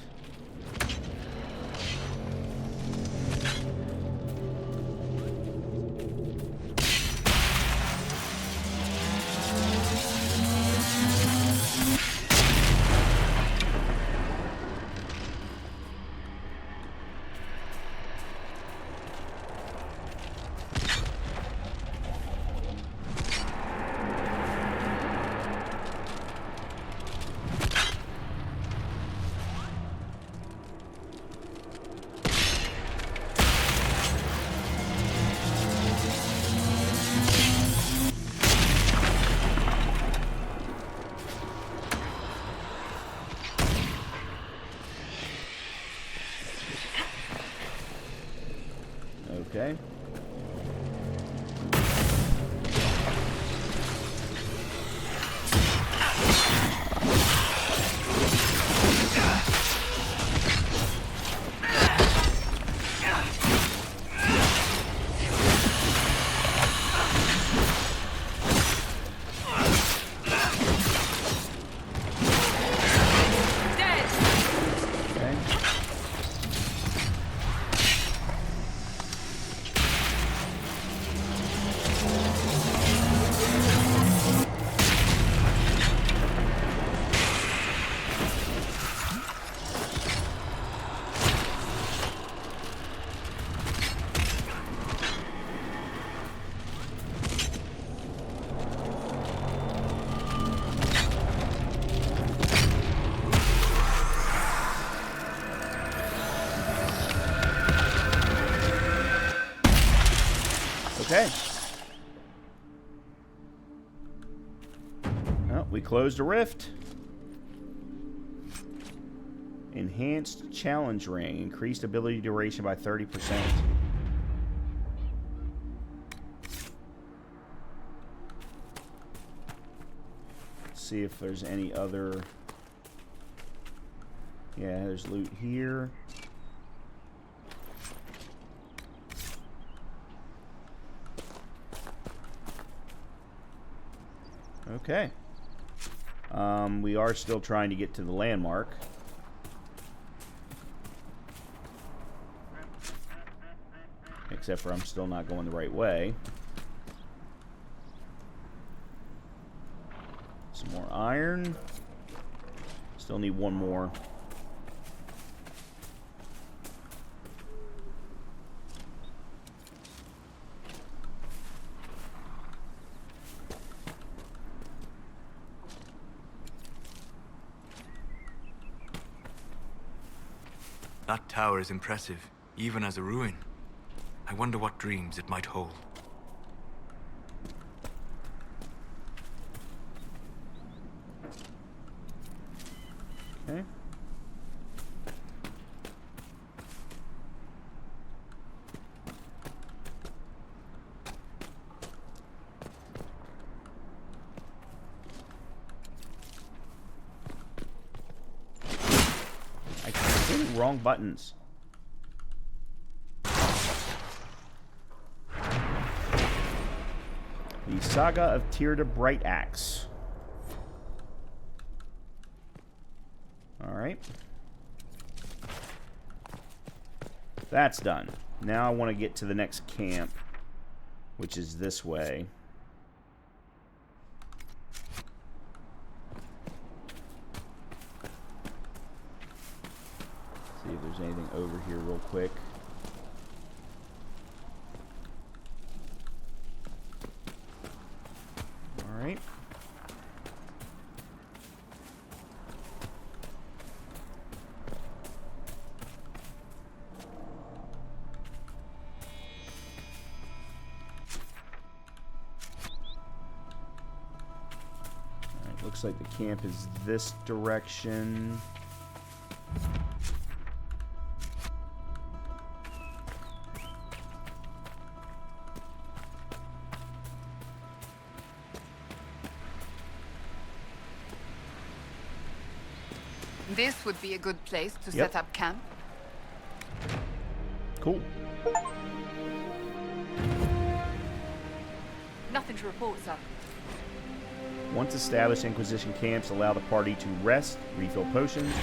we closed a rift. Enhanced challenge ring. Increased ability duration by 30%. Let's see if there's any other... Yeah, there's loot here. Okay. We are still trying to get to the landmark. Except for I'm still not going the right way. Some more iron. Still need one more. That tower is impressive, even as a ruin. I wonder what dreams it might hold. Okay. I keep hitting wrong buttons. The Saga of Tirda Bright Axe. Alright. That's done. Now I want to get to the next camp, which is this way. See if there's anything over here real quick. Alright. Alright, looks like the camp is this direction. This would be a good place to Yep. set up camp. Cool. Nothing to report, sir. Once established, Inquisition camps allow the party to rest, refill potions,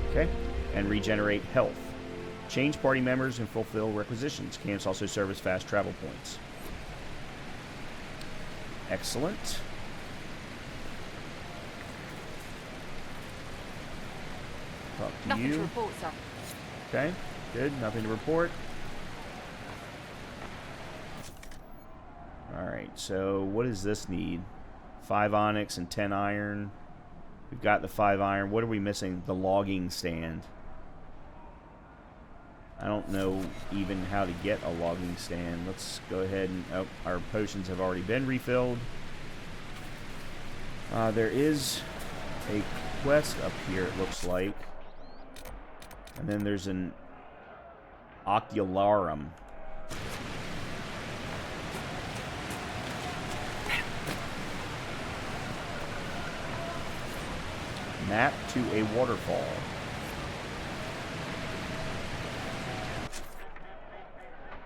okay, and regenerate health. Change party members and fulfill requisitions. Camps also serve as fast travel points. Excellent. Talk to Nothing you. to report, sir. Okay, good. Nothing to report. Alright, so what does this need? 5 onyx and 10 iron. We've got the 5 iron. What are we missing? The logging stand. I don't know even how to get a logging stand. Let's go ahead and... Oh, our potions have already been refilled. There is a quest up here, it looks like. And then there's an ocularum. Map to a waterfall.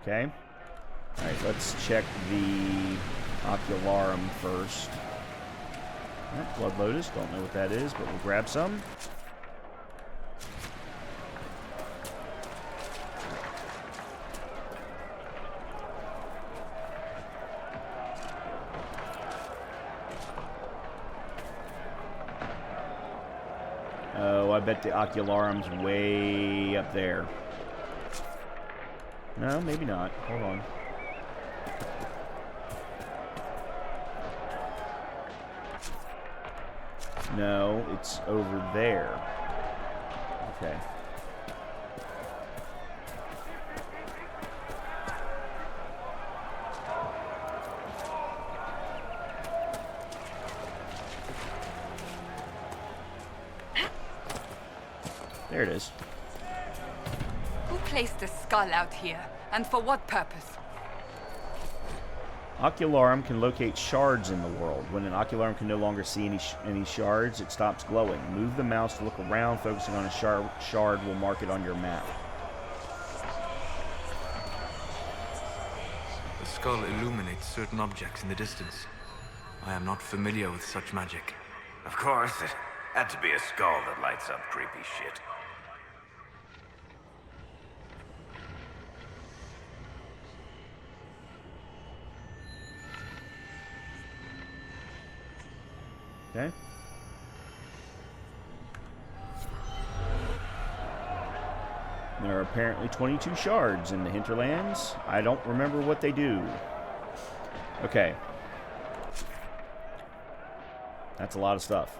Okay. Alright, let's check the ocularum first. Blood Lotus, don't know what that is, but we'll grab some. Oh, I bet the ocularum's way up there. No, maybe not. Hold on. No, it's over there. Okay. There it is. Who placed a skull out here, and for what purpose? Ocularum can locate shards in the world. When an ocularum can no longer see any shards, it stops glowing. Move the mouse to look around. Focusing on a shard will mark it on your map. The skull illuminates certain objects in the distance. I am not familiar with such magic. Of course, it had to be a skull that lights up creepy shit. Okay. There are apparently 22 shards in the Hinterlands. I don't remember what they do. Okay. That's a lot of stuff.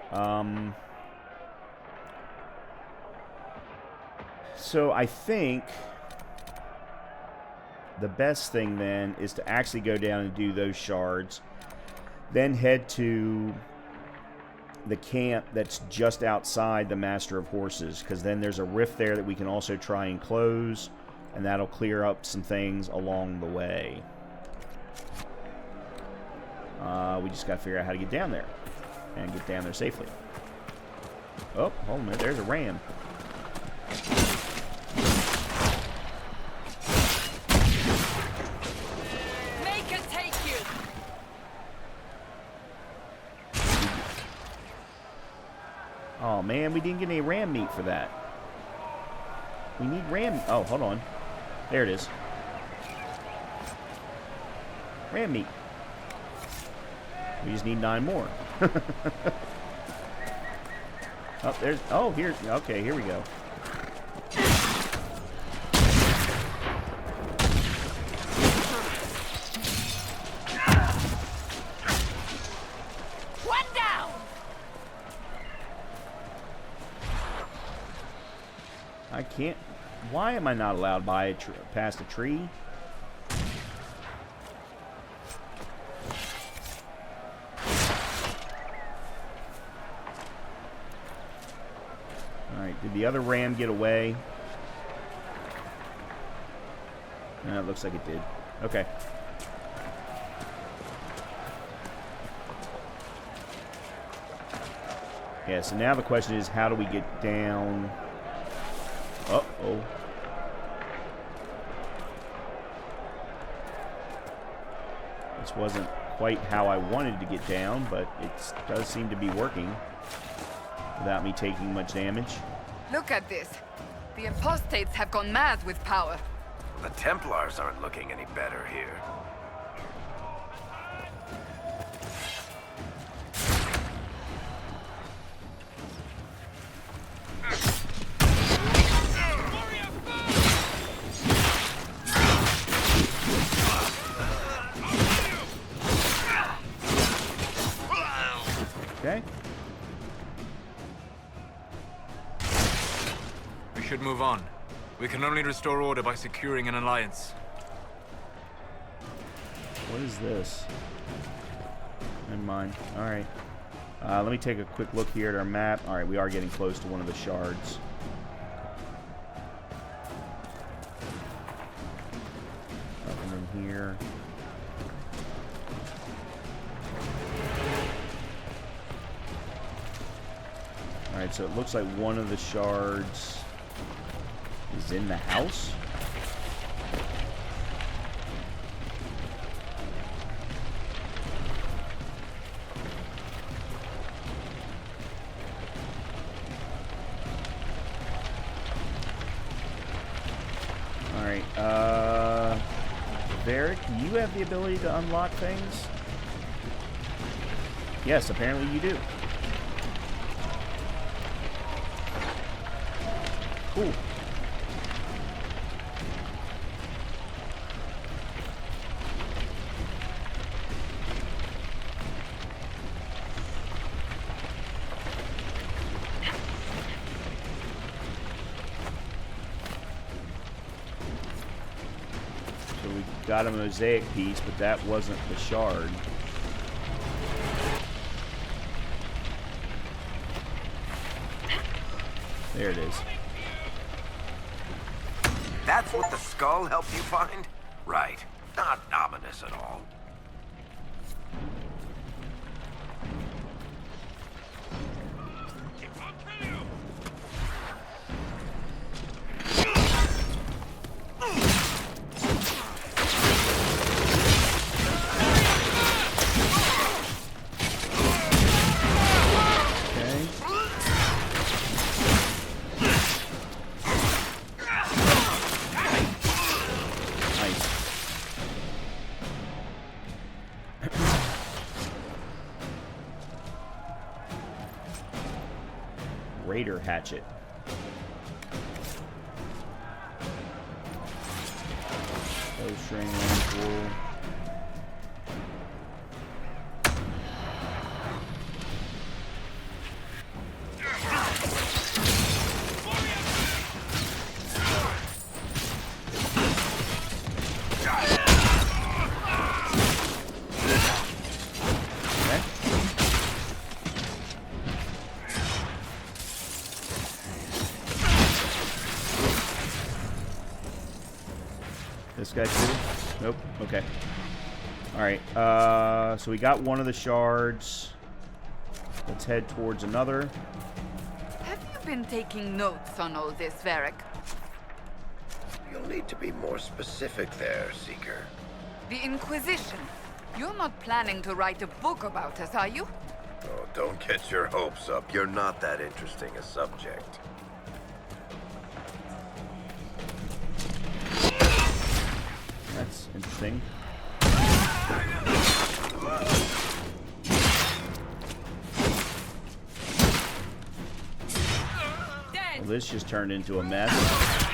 So I think the best thing then is to actually go down and do those shards. Then head to the camp that's just outside the Master of Horses, because then there's a rift there that we can also try and close, and that'll clear up some things along the way. We just got to figure out how to get down there and get down there safely. Oh, hold on a minute, there's a ram. Make it take you! Oh man, we didn't get any ram meat for that. We need ram. Oh, hold on. There it is. Ram meat. We just need 9 more. Oh, there's. Oh, here. Okay, here we go. One down! I can't. Why am I not allowed by past a tree? Alright, did the other ram get away? No, it looks like it did. Okay. Yeah, so now the question is, how do we get down? Uh-oh. This wasn't quite how I wanted to get down, but it does seem to be working without me taking much damage. Look at this. The apostates have gone mad with power. The Templars aren't looking any better here. Okay. We should move on. We can only restore order by securing an alliance. What is this? Never mind. Alright. Let me take a quick look here at our map. Alright, we are getting close to one of the shards. Nothing in here. Alright, so it looks like one of the shards is in the house. Alright, Varric, do you have the ability to unlock things? Yes, apparently you do. Cool. So we got a mosaic piece, but that wasn't the shard. There it is. That's what the skull helped you find? Right. Not ominous at all. Raider hatchet. Bowstring, lens wool. This guy too? Nope. Okay. Alright, so we got one of the shards. Let's head towards another. Have you been taking notes on all this, Varric? You'll need to be more specific there, Seeker. The Inquisition. You're not planning to write a book about us, are you? Oh, don't get your hopes up. You're not that interesting a subject. That's interesting. Well, this just turned into a mess.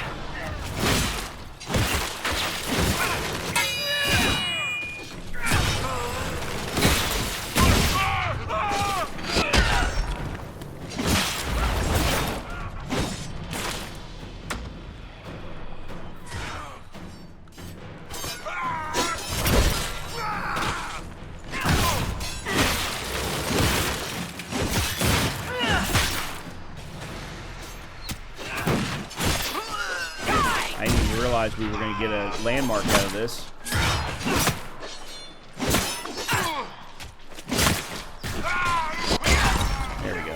We were going to get a landmark out of this. There we go.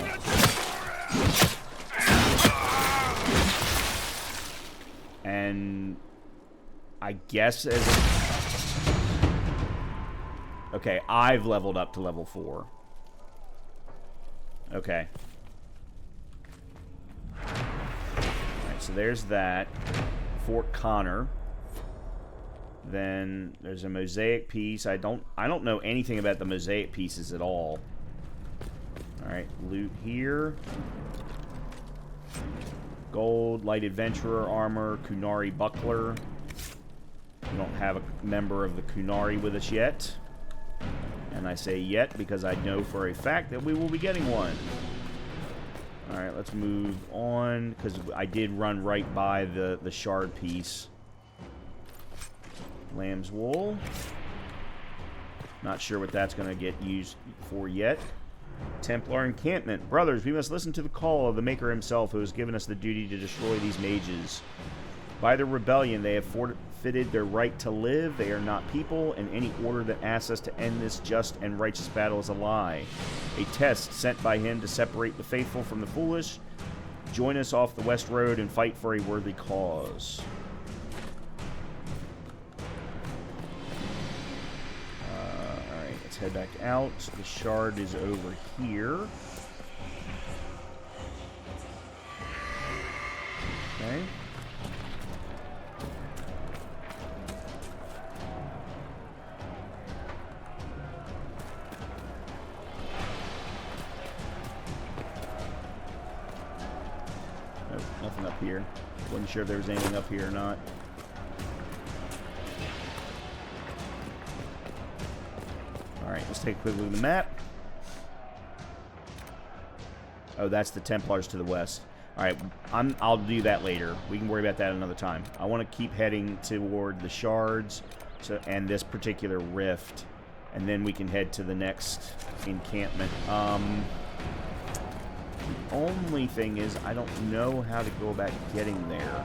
And I guess as okay, I've leveled up to level 4. Okay. Alright, so there's that. Fort Connor. Then there's a mosaic piece. I don't know anything about the mosaic pieces at all. Alright, loot here. Gold, light adventurer armor, Kunari buckler. We don't have a member of the Kunari with us yet. And I say yet because I know for a fact that we will be getting one. Alright, let's move on, because I did run right by the shard piece. Lamb's wool. Not sure what that's going to get used for yet. Templar encampment. Brothers, we must listen to the call of the Maker himself, who has given us the duty to destroy these mages. By their rebellion, they have forfeited their right to live. They are not people, and any order that asks us to end this just and righteous battle is a lie. A test sent by him to separate the faithful from the foolish. Join us off the West Road and fight for a worthy cause. Alright, let's head back out. The shard is over here. Okay. Nothing up here. Wasn't sure if there was anything up here or not. Alright, let's take a quick look at the map. Oh, that's the Templars to the west. Alright, I'll do that later. We can worry about that another time. I want to keep heading toward the shards and this particular rift. And then we can head to the next encampment. The only thing is, I don't know how to go about getting there.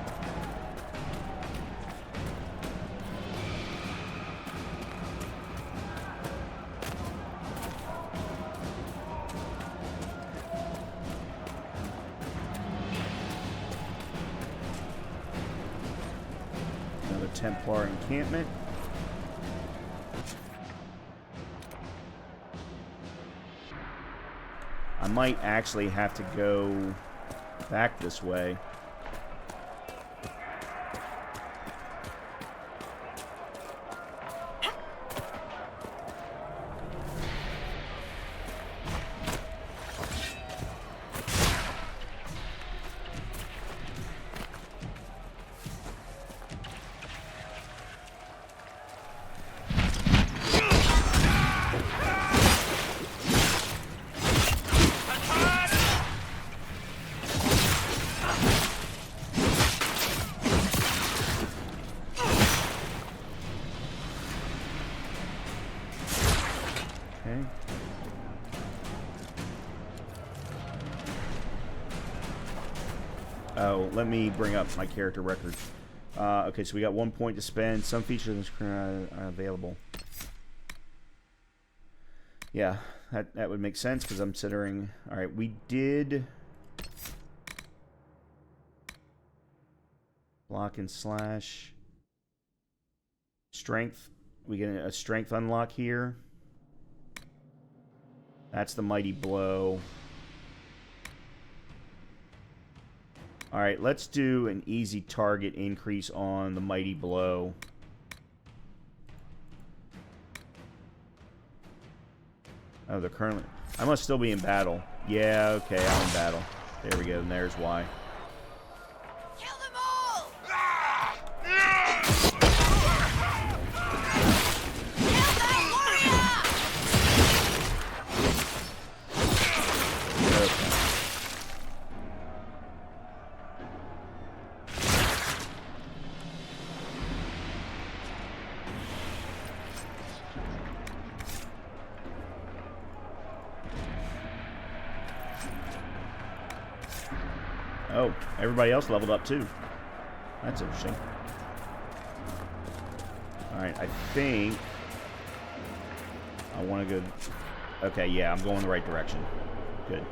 Templar encampment. I might actually have to go back this way. Oh, let me bring up my character record. Okay, so we got 1 point to spend. Some features are available. Yeah, that would make sense because I'm considering... Alright, we did... Block and slash. Strength. We get a strength unlock here. That's the mighty blow. Alright, let's do an easy target increase on the mighty blow. Oh, they're currently... I must still be in battle. Yeah, okay, I'm in battle. There we go, and there's why. Oh, everybody else leveled up too. That's interesting. Alright, I think I want to go... Okay, yeah, I'm going the right direction. Good.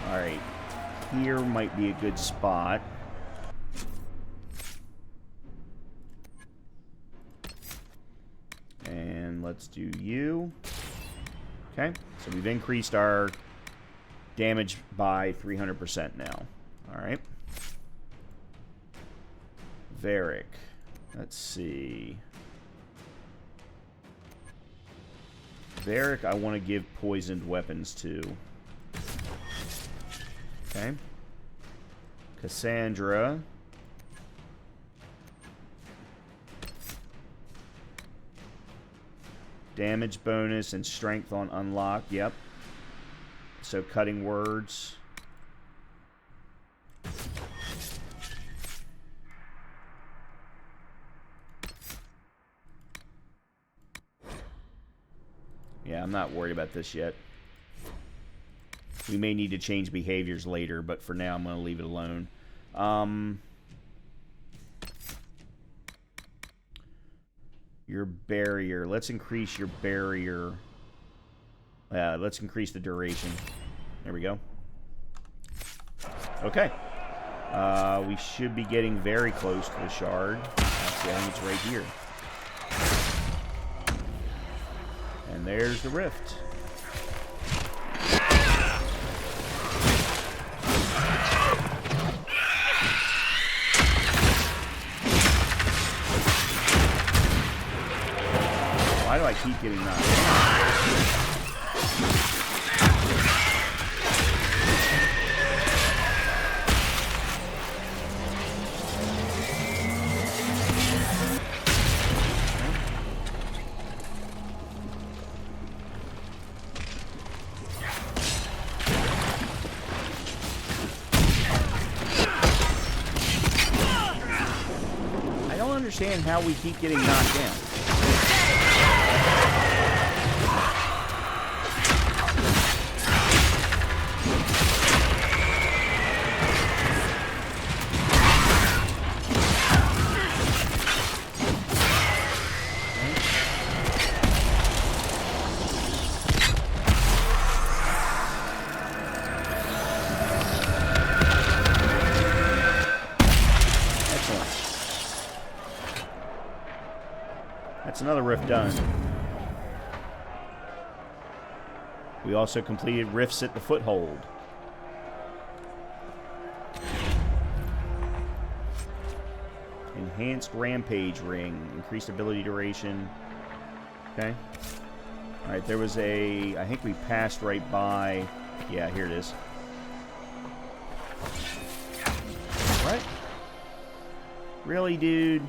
Alright, here might be a good spot. And let's do you. Okay, so we've increased our damage by 300% now. Alright. Varric. Let's see. Varric, I want to give poisoned weapons to. Okay. Cassandra. Damage bonus and strength on unlock. Yep. So cutting words. Yeah, I'm not worried about this yet. We may need to change behaviors later, but for now I'm going to leave it alone. Your barrier. Let's increase your barrier. Let's increase the duration. There we go. Okay. We should be getting very close to the shard. Actually, I think it's right here. And there's the rift. Why do I keep getting knocked down? I don't understand how we keep getting knocked down. That's another rift done. We also completed rifts at the foothold. Enhanced rampage ring. Increased ability duration. Okay. Alright, there was a... I think we passed right by... Yeah, here it is. What? Really, dude?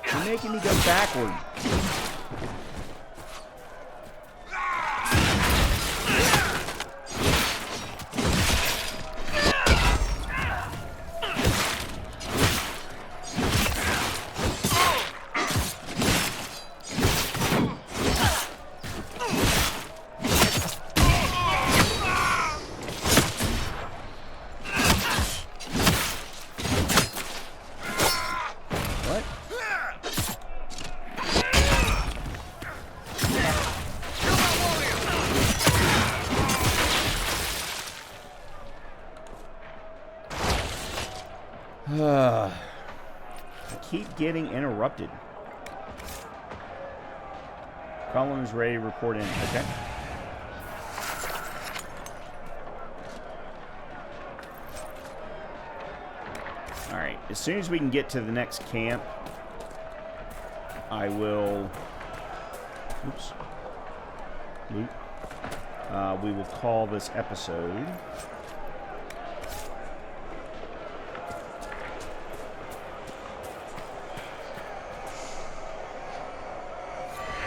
You're making me go backward. I keep getting interrupted. Colin is ready to report in. Okay. Alright, as soon as we can get to the next camp, I will... Oops. Loot. We will call this episode...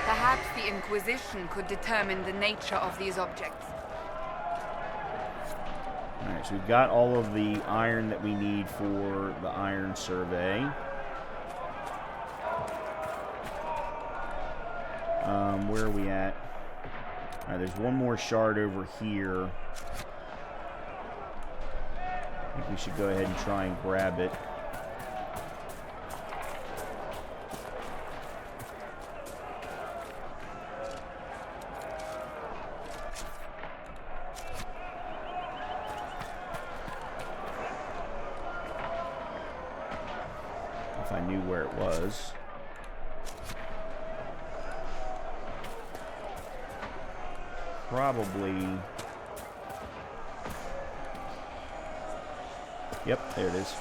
Perhaps the Inquisition could determine the nature of these objects. Alright, so we've got all of the iron that we need for the iron survey. Where are we at? Alright, there's one more shard over here. I think we should go ahead and try and grab it. If I knew where it was. Probably... Yep, there it is.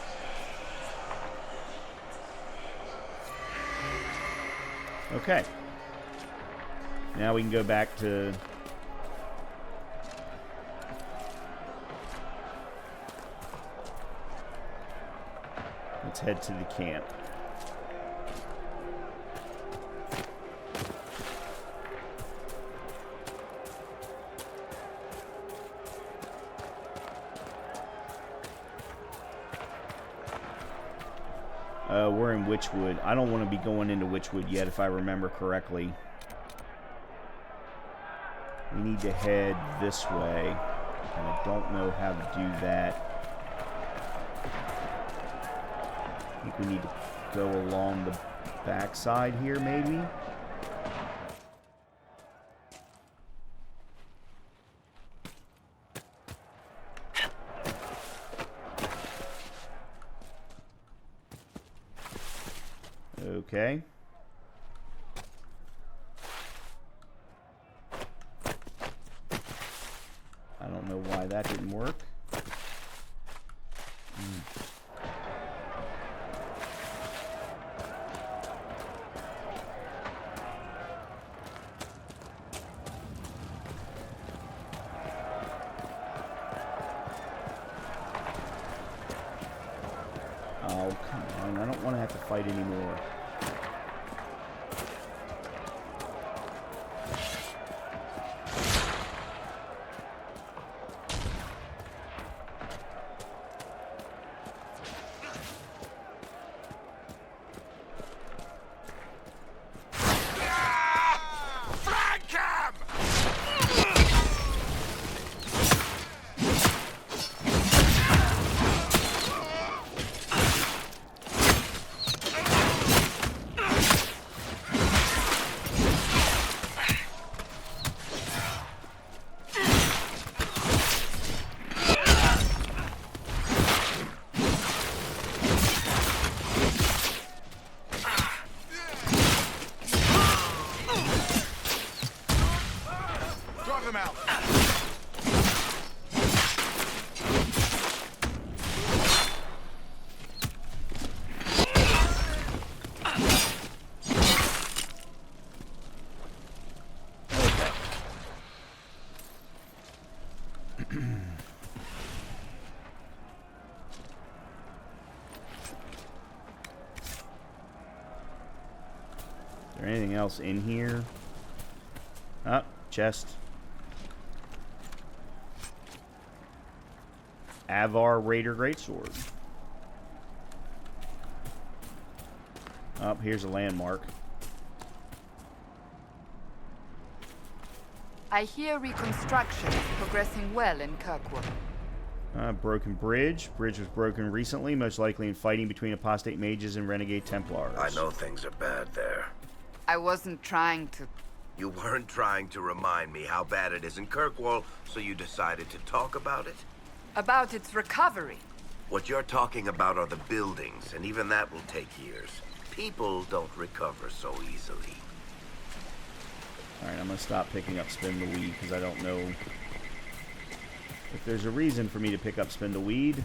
Okay. Now we can go back to... Let's head to the camp. We're in Witchwood. I don't want to be going into Witchwood yet, if I remember correctly. We need to head this way. And I don't know how to do that. I think we need to go along the backside here, maybe? Okay. I don't know why that didn't work. Oh, come on. I don't want to have to fight anymore. them out. Is there anything else in here? Ah, chest. Avar Raider Greatsword. Oh, here's a landmark. I hear reconstruction is progressing well in Kirkwall. Broken bridge. Bridge was broken recently, most likely in fighting between apostate mages and renegade Templars. I know things are bad there. I wasn't trying to... You weren't trying to remind me how bad it is in Kirkwall, so you decided to talk about it? About its recovery. What you're talking about are the buildings, and even that will take years. People don't recover so easily. Alright, I'm gonna stop picking up Spin the Weed, because I don't know if there's a reason for me to pick up Spin the Weed.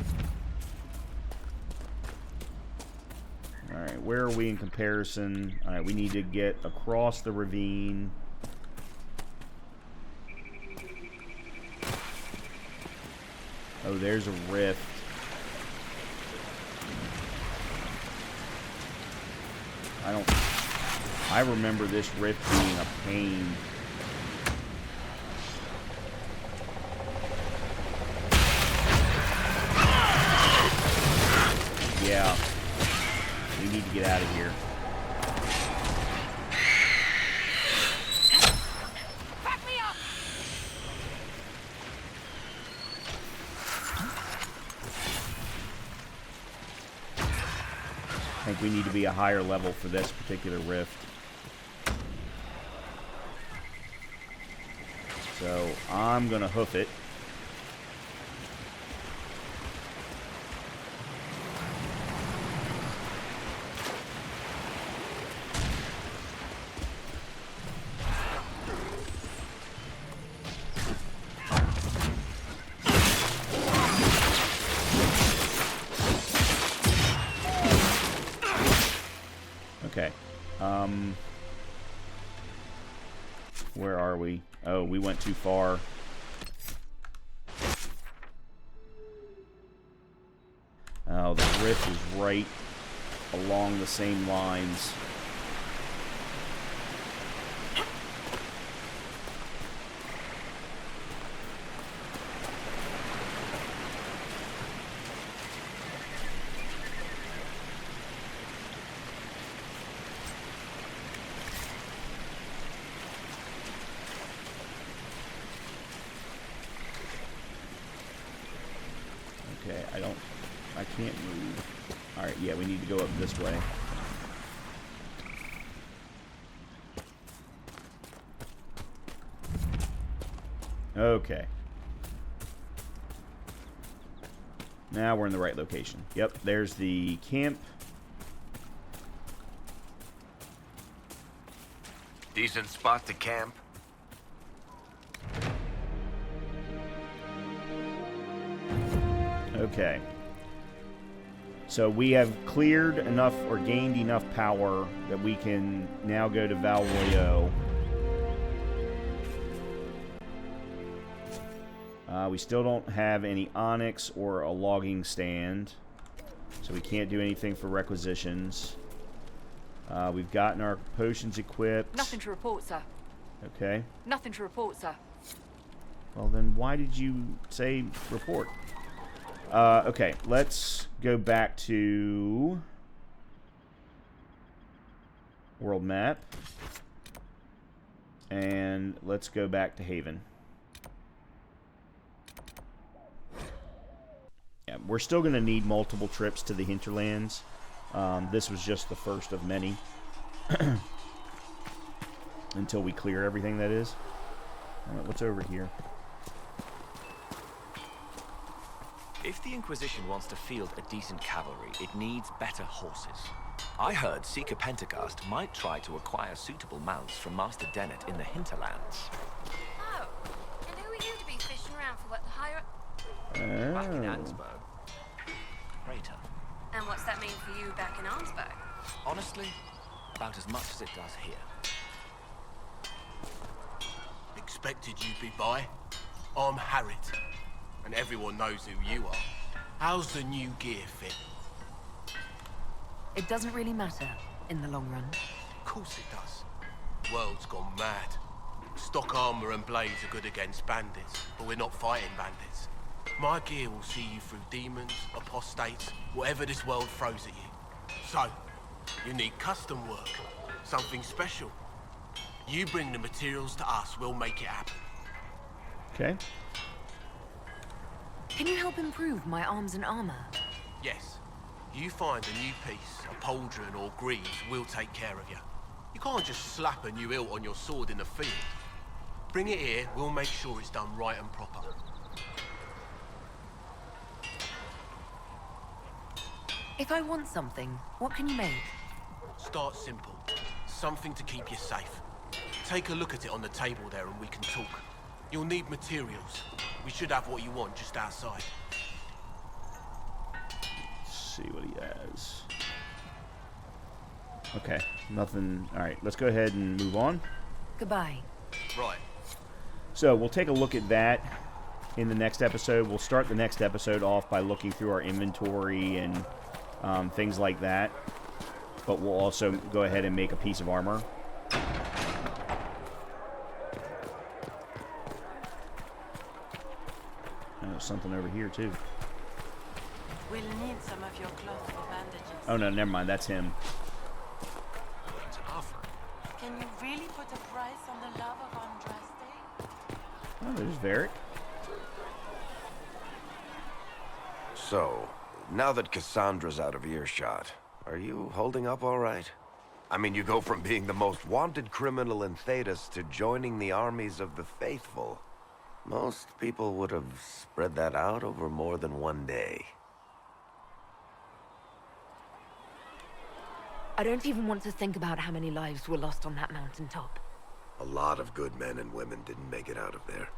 Alright, where are we in comparison? Alright, we need to get across the ravine. Oh, there's a rift. I remember this rift being a pain. Yeah. We need to get out of here. Back me up! I think we need to be a higher level for this particular rift. So, I'm gonna hoof it. Okay. Where are we? Oh, we went too far. Oh, the rift is right along the same lines. Okay, I can't move. Alright, yeah, we need to go up this way. Okay. Now we're in the right location. Yep, there's the camp. Decent spot to camp. Okay. So we have cleared enough or gained enough power that we can now go to Val Royeaux. We still don't have any onyx or a logging stand, so we can't do anything for requisitions. We've gotten our potions equipped. Nothing to report, sir. Okay. Nothing to report, sir. Well, then why did you say report? Okay, let's go back to world map. And let's go back to Haven. Yeah, we're still going to need multiple trips to the Hinterlands. This was just the first of many. Until we clear everything, that is. What's over here? If the Inquisition wants to field a decent cavalry, it needs better horses. I heard Seeker Pentagast might try to acquire suitable mounts from Master Dennett in the Hinterlands. Oh, Back in Ansburg, very tough. And what's that mean for you back in Arnsberg? Honestly, about as much as it does here. Expected you'd be by. I'm Harriet, and everyone knows who you are. How's the new gear fit? It doesn't really matter in the long run. Of course it does. The world's gone mad. Stock armor and blades are good against bandits, but we're not fighting bandits. My gear will see you through demons, apostates, whatever this world throws at you. So, you need custom work, something special. You bring the materials to us, we'll make it happen. Okay. Can you help improve my arms and armor? Yes. You find a new piece, a pauldron or greaves, we'll take care of you. You can't just slap a new hilt on your sword in the field. Bring it here, we'll make sure it's done right and proper. If I want something, what can you make? Start simple. Something to keep you safe. Take a look at it on the table there and we can talk. You'll need materials. We should have what you want just outside. Let's see what he has. Okay, nothing. All right, let's go ahead and move on. Goodbye. Right. So we'll take a look at that in the next episode. We'll start the next episode off by looking through our inventory and things like that. But we'll also go ahead and make a piece of armor. There's something over here too. We'll need some of your clothes for bandages. Oh no, never mind. That's him. It's an offer. Can you really put a price on the love of Andraste? Oh, there's Varric. So, now that Cassandra's out of earshot, are you holding up all right? I mean, you go from being the most wanted criminal in Thedas to joining the armies of the faithful. Most people would have spread that out over more than one day. I don't even want to think about how many lives were lost on that mountaintop. A lot of good men and women didn't make it out of there.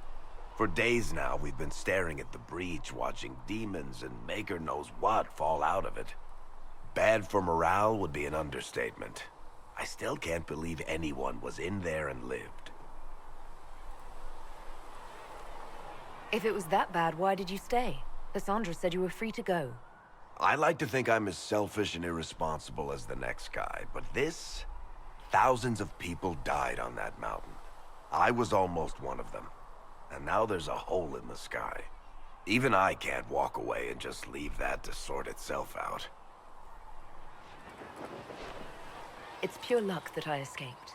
For days now, we've been staring at the breach, watching demons and maker knows what fall out of it. Bad for morale would be an understatement. I still can't believe anyone was in there and lived. If it was that bad, why did you stay? Cassandra said you were free to go. I like to think I'm as selfish and irresponsible as the next guy, but this... Thousands of people died on that mountain. I was almost one of them. And now there's a hole in the sky. Even I can't walk away and just leave that to sort itself out. It's pure luck that I escaped.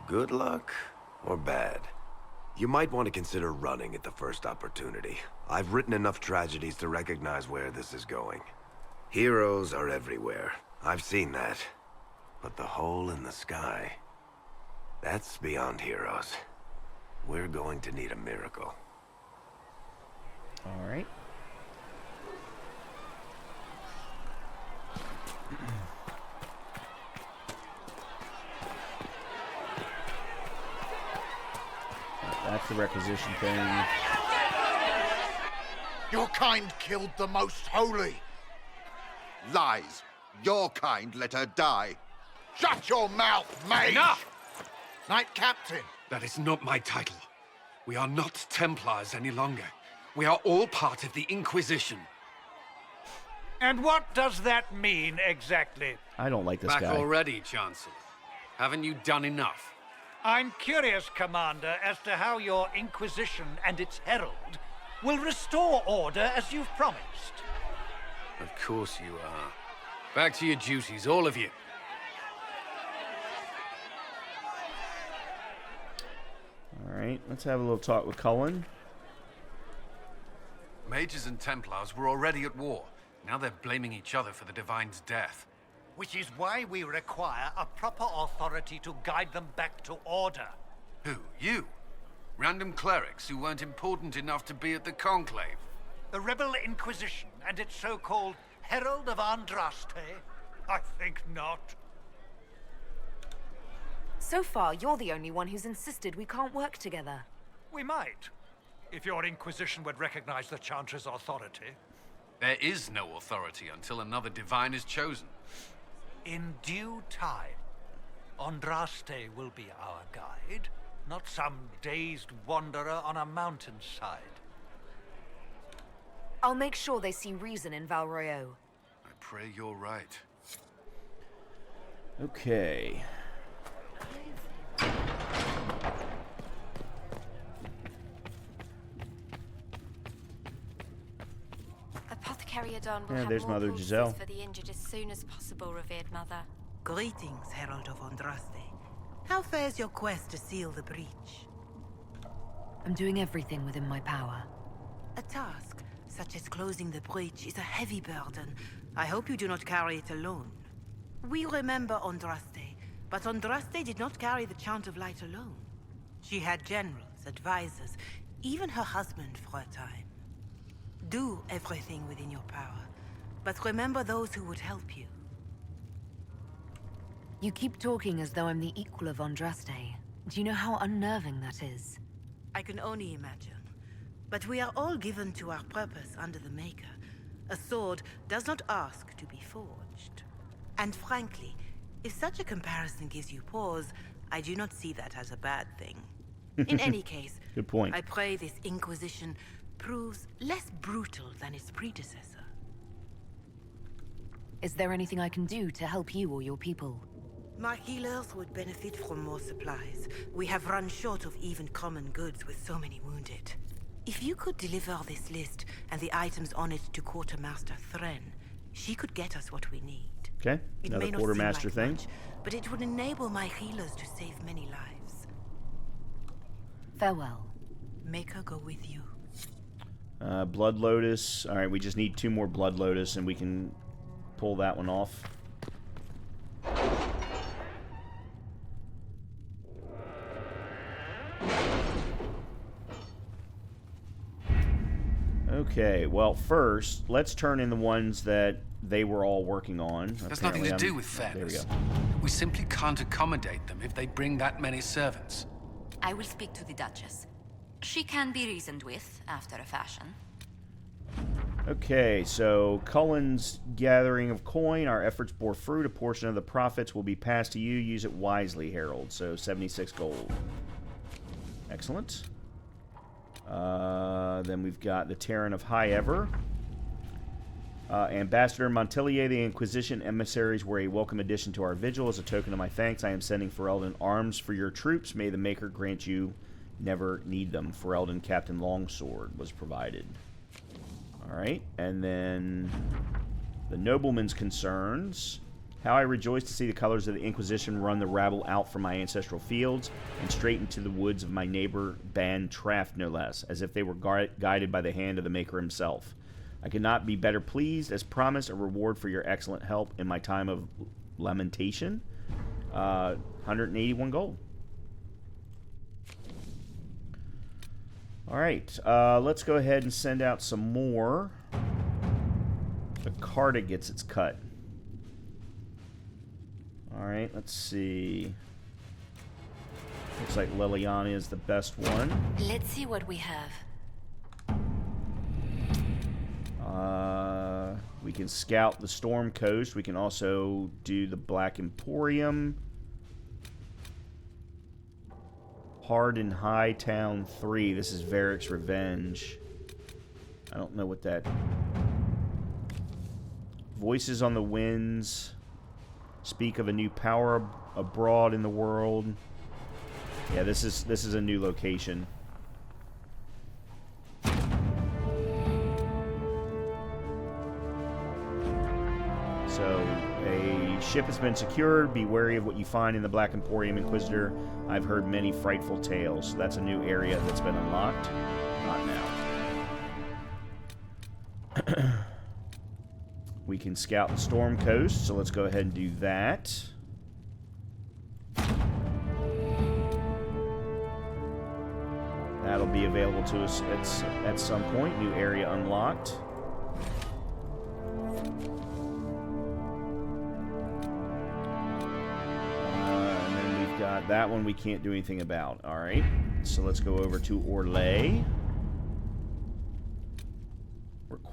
Good luck or bad? You might want to consider running at the first opportunity. I've written enough tragedies to recognize where this is going. Heroes are everywhere. I've seen that. But the hole in the sky... that's beyond heroes. We're going to need a miracle. All right. That's the requisition thing. Your kind killed the most holy. Lies. Your kind let her die. Shut your mouth, mage! Enough! Knight Captain. That is not my title. We are not Templars any longer. We are all part of the Inquisition. And what does that mean exactly? I don't like this Back guy. already, Chancellor. Haven't you done enough? I'm curious, Commander, as to how your Inquisition and its herald will restore order as you've promised. Of course you are. Back to your duties, all of you. All right, let's have a little talk with Cullen. Mages and Templars were already at war. Now they're blaming each other for the Divine's death. Which is why we require a proper authority to guide them back to order. Who? You? Random clerics who weren't important enough to be at the Conclave? The Rebel Inquisition and its so-called Herald of Andraste? I think not. So far, you're the only one who's insisted we can't work together. We might. If your Inquisition would recognize the Chantry's authority. There is no authority until another divine is chosen. In due time, Andraste will be our guide, not some dazed wanderer on a mountainside. I'll make sure they see reason in Val Royeaux. I pray you're right. Okay. Apothecary Adon will Yeah, have there's more Mother poultices Giselle. for the injured as soon as possible, revered mother. Greetings, Herald of Andraste. How fares your quest to seal the breach? I'm doing everything within my power. A task such as closing the breach is a heavy burden. I hope you do not carry it alone. We remember Andraste, but Andraste did not carry the Chant of Light alone. She had generals, advisors, even her husband for a time. Do everything within your power, but remember those who would help you. You keep talking as though I'm the equal of Andraste. Do you know how unnerving that is? I can only imagine. But we are all given to our purpose under the Maker. A sword does not ask to be forged. And frankly, if such a comparison gives you pause, I do not see that as a bad thing. In any case, good point. I pray this Inquisition proves less brutal than its predecessor. Is there anything I can do to help you or your people? My healers would benefit from more supplies. We have run short of even common goods with so many wounded. If you could deliver this list and the items on it to Quartermaster Thren, she could get us what we need. Okay, It another may not quartermaster seem like thing. much, but it would enable my healers to save many lives. Farewell. Maker go with you. Blood Lotus. All right, we just need 2 more Blood Lotus, and we can pull that one off. Okay, well, first, let's turn in the ones that they were all working on. There's nothing to do with There we fairness. go. We simply can't accommodate them if they bring that many servants. I will speak to the Duchess. She can be reasoned with, after a fashion. Okay, so Cullen's gathering of coin. Our efforts bore fruit. A portion of the profits will be passed to you. Use it wisely, Herald. So 76 gold. Excellent. Then we've got the Terran of High Ever. Ambassador Montelier, the Inquisition emissaries were a welcome addition to our vigil. As a token of my thanks, I am sending Ferelden arms for your troops. May the Maker grant you never need them. Ferelden Captain Longsword was provided. Alright, and then the nobleman's concerns. How I rejoice to see the colors of the Inquisition run the rabble out from my ancestral fields and straight into the woods of my neighbor Ban Traft, no less, as if they were guided by the hand of the Maker himself. I could not be better pleased. As promised, a reward for your excellent help in my time of lamentation. 181 gold. Alright, let's go ahead and send out some more. The Carta gets its cut. Alright, let's see. Looks like Liliana is the best one. Let's see what we have. We can scout the Storm Coast. We can also do the Black Emporium. Hard and High Town 3. This is Varric's Revenge. I don't know what that... Voices on the Winds. Speak of a new power abroad in the world. Yeah, this is a new location. So, a ship has been secured. Be wary of what you find in the Black Emporium, Inquisitor. I've heard many frightful tales. So that's a new area that's been unlocked. Not now. We can scout the Storm Coast, so let's go ahead and do that. That'll be available to us at some point. New area unlocked. And then we've got that one we can't do anything about. All right, so let's go over to Orlais.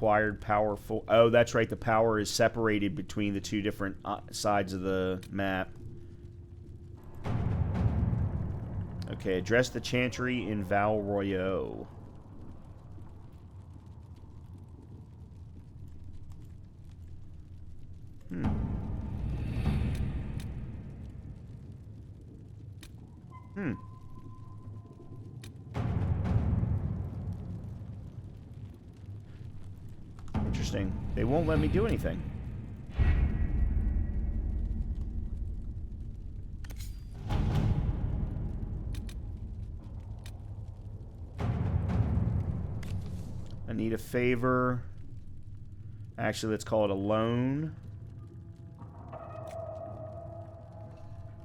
acquired powerful... Oh, that's right. The power is separated between the two different sides of the map. Okay, address the Chantry in Val Royeaux. Interesting. They won't let me do anything. I need a favor. Actually, let's call it a loan.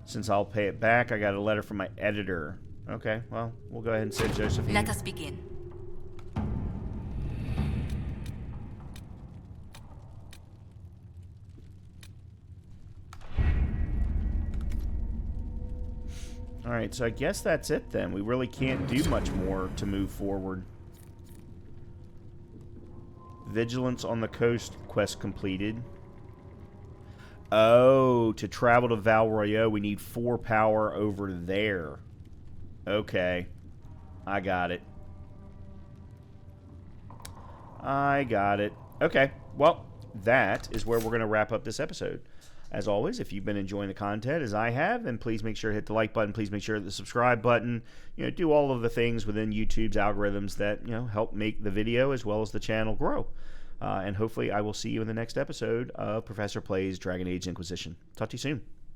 Since I'll pay it back, I got a letter from my editor. Okay, well, we'll go ahead and say Josephine. Let us begin. Alright, so I guess that's it then. We really can't do much more to move forward. Vigilance on the coast quest completed. Oh, to travel to Val Royeaux, we need 4 power over there. Okay. I got it. I got it. Okay. Well, that is where we're going to wrap up this episode. As always, if you've been enjoying the content as I have, then please make sure to hit the like button. Please make sure to hit the subscribe button. Do all of the things within YouTube's algorithms that, help make the video as well as the channel grow. And hopefully I will see you in the next episode of Professor Plays Dragon Age Inquisition. Talk to you soon.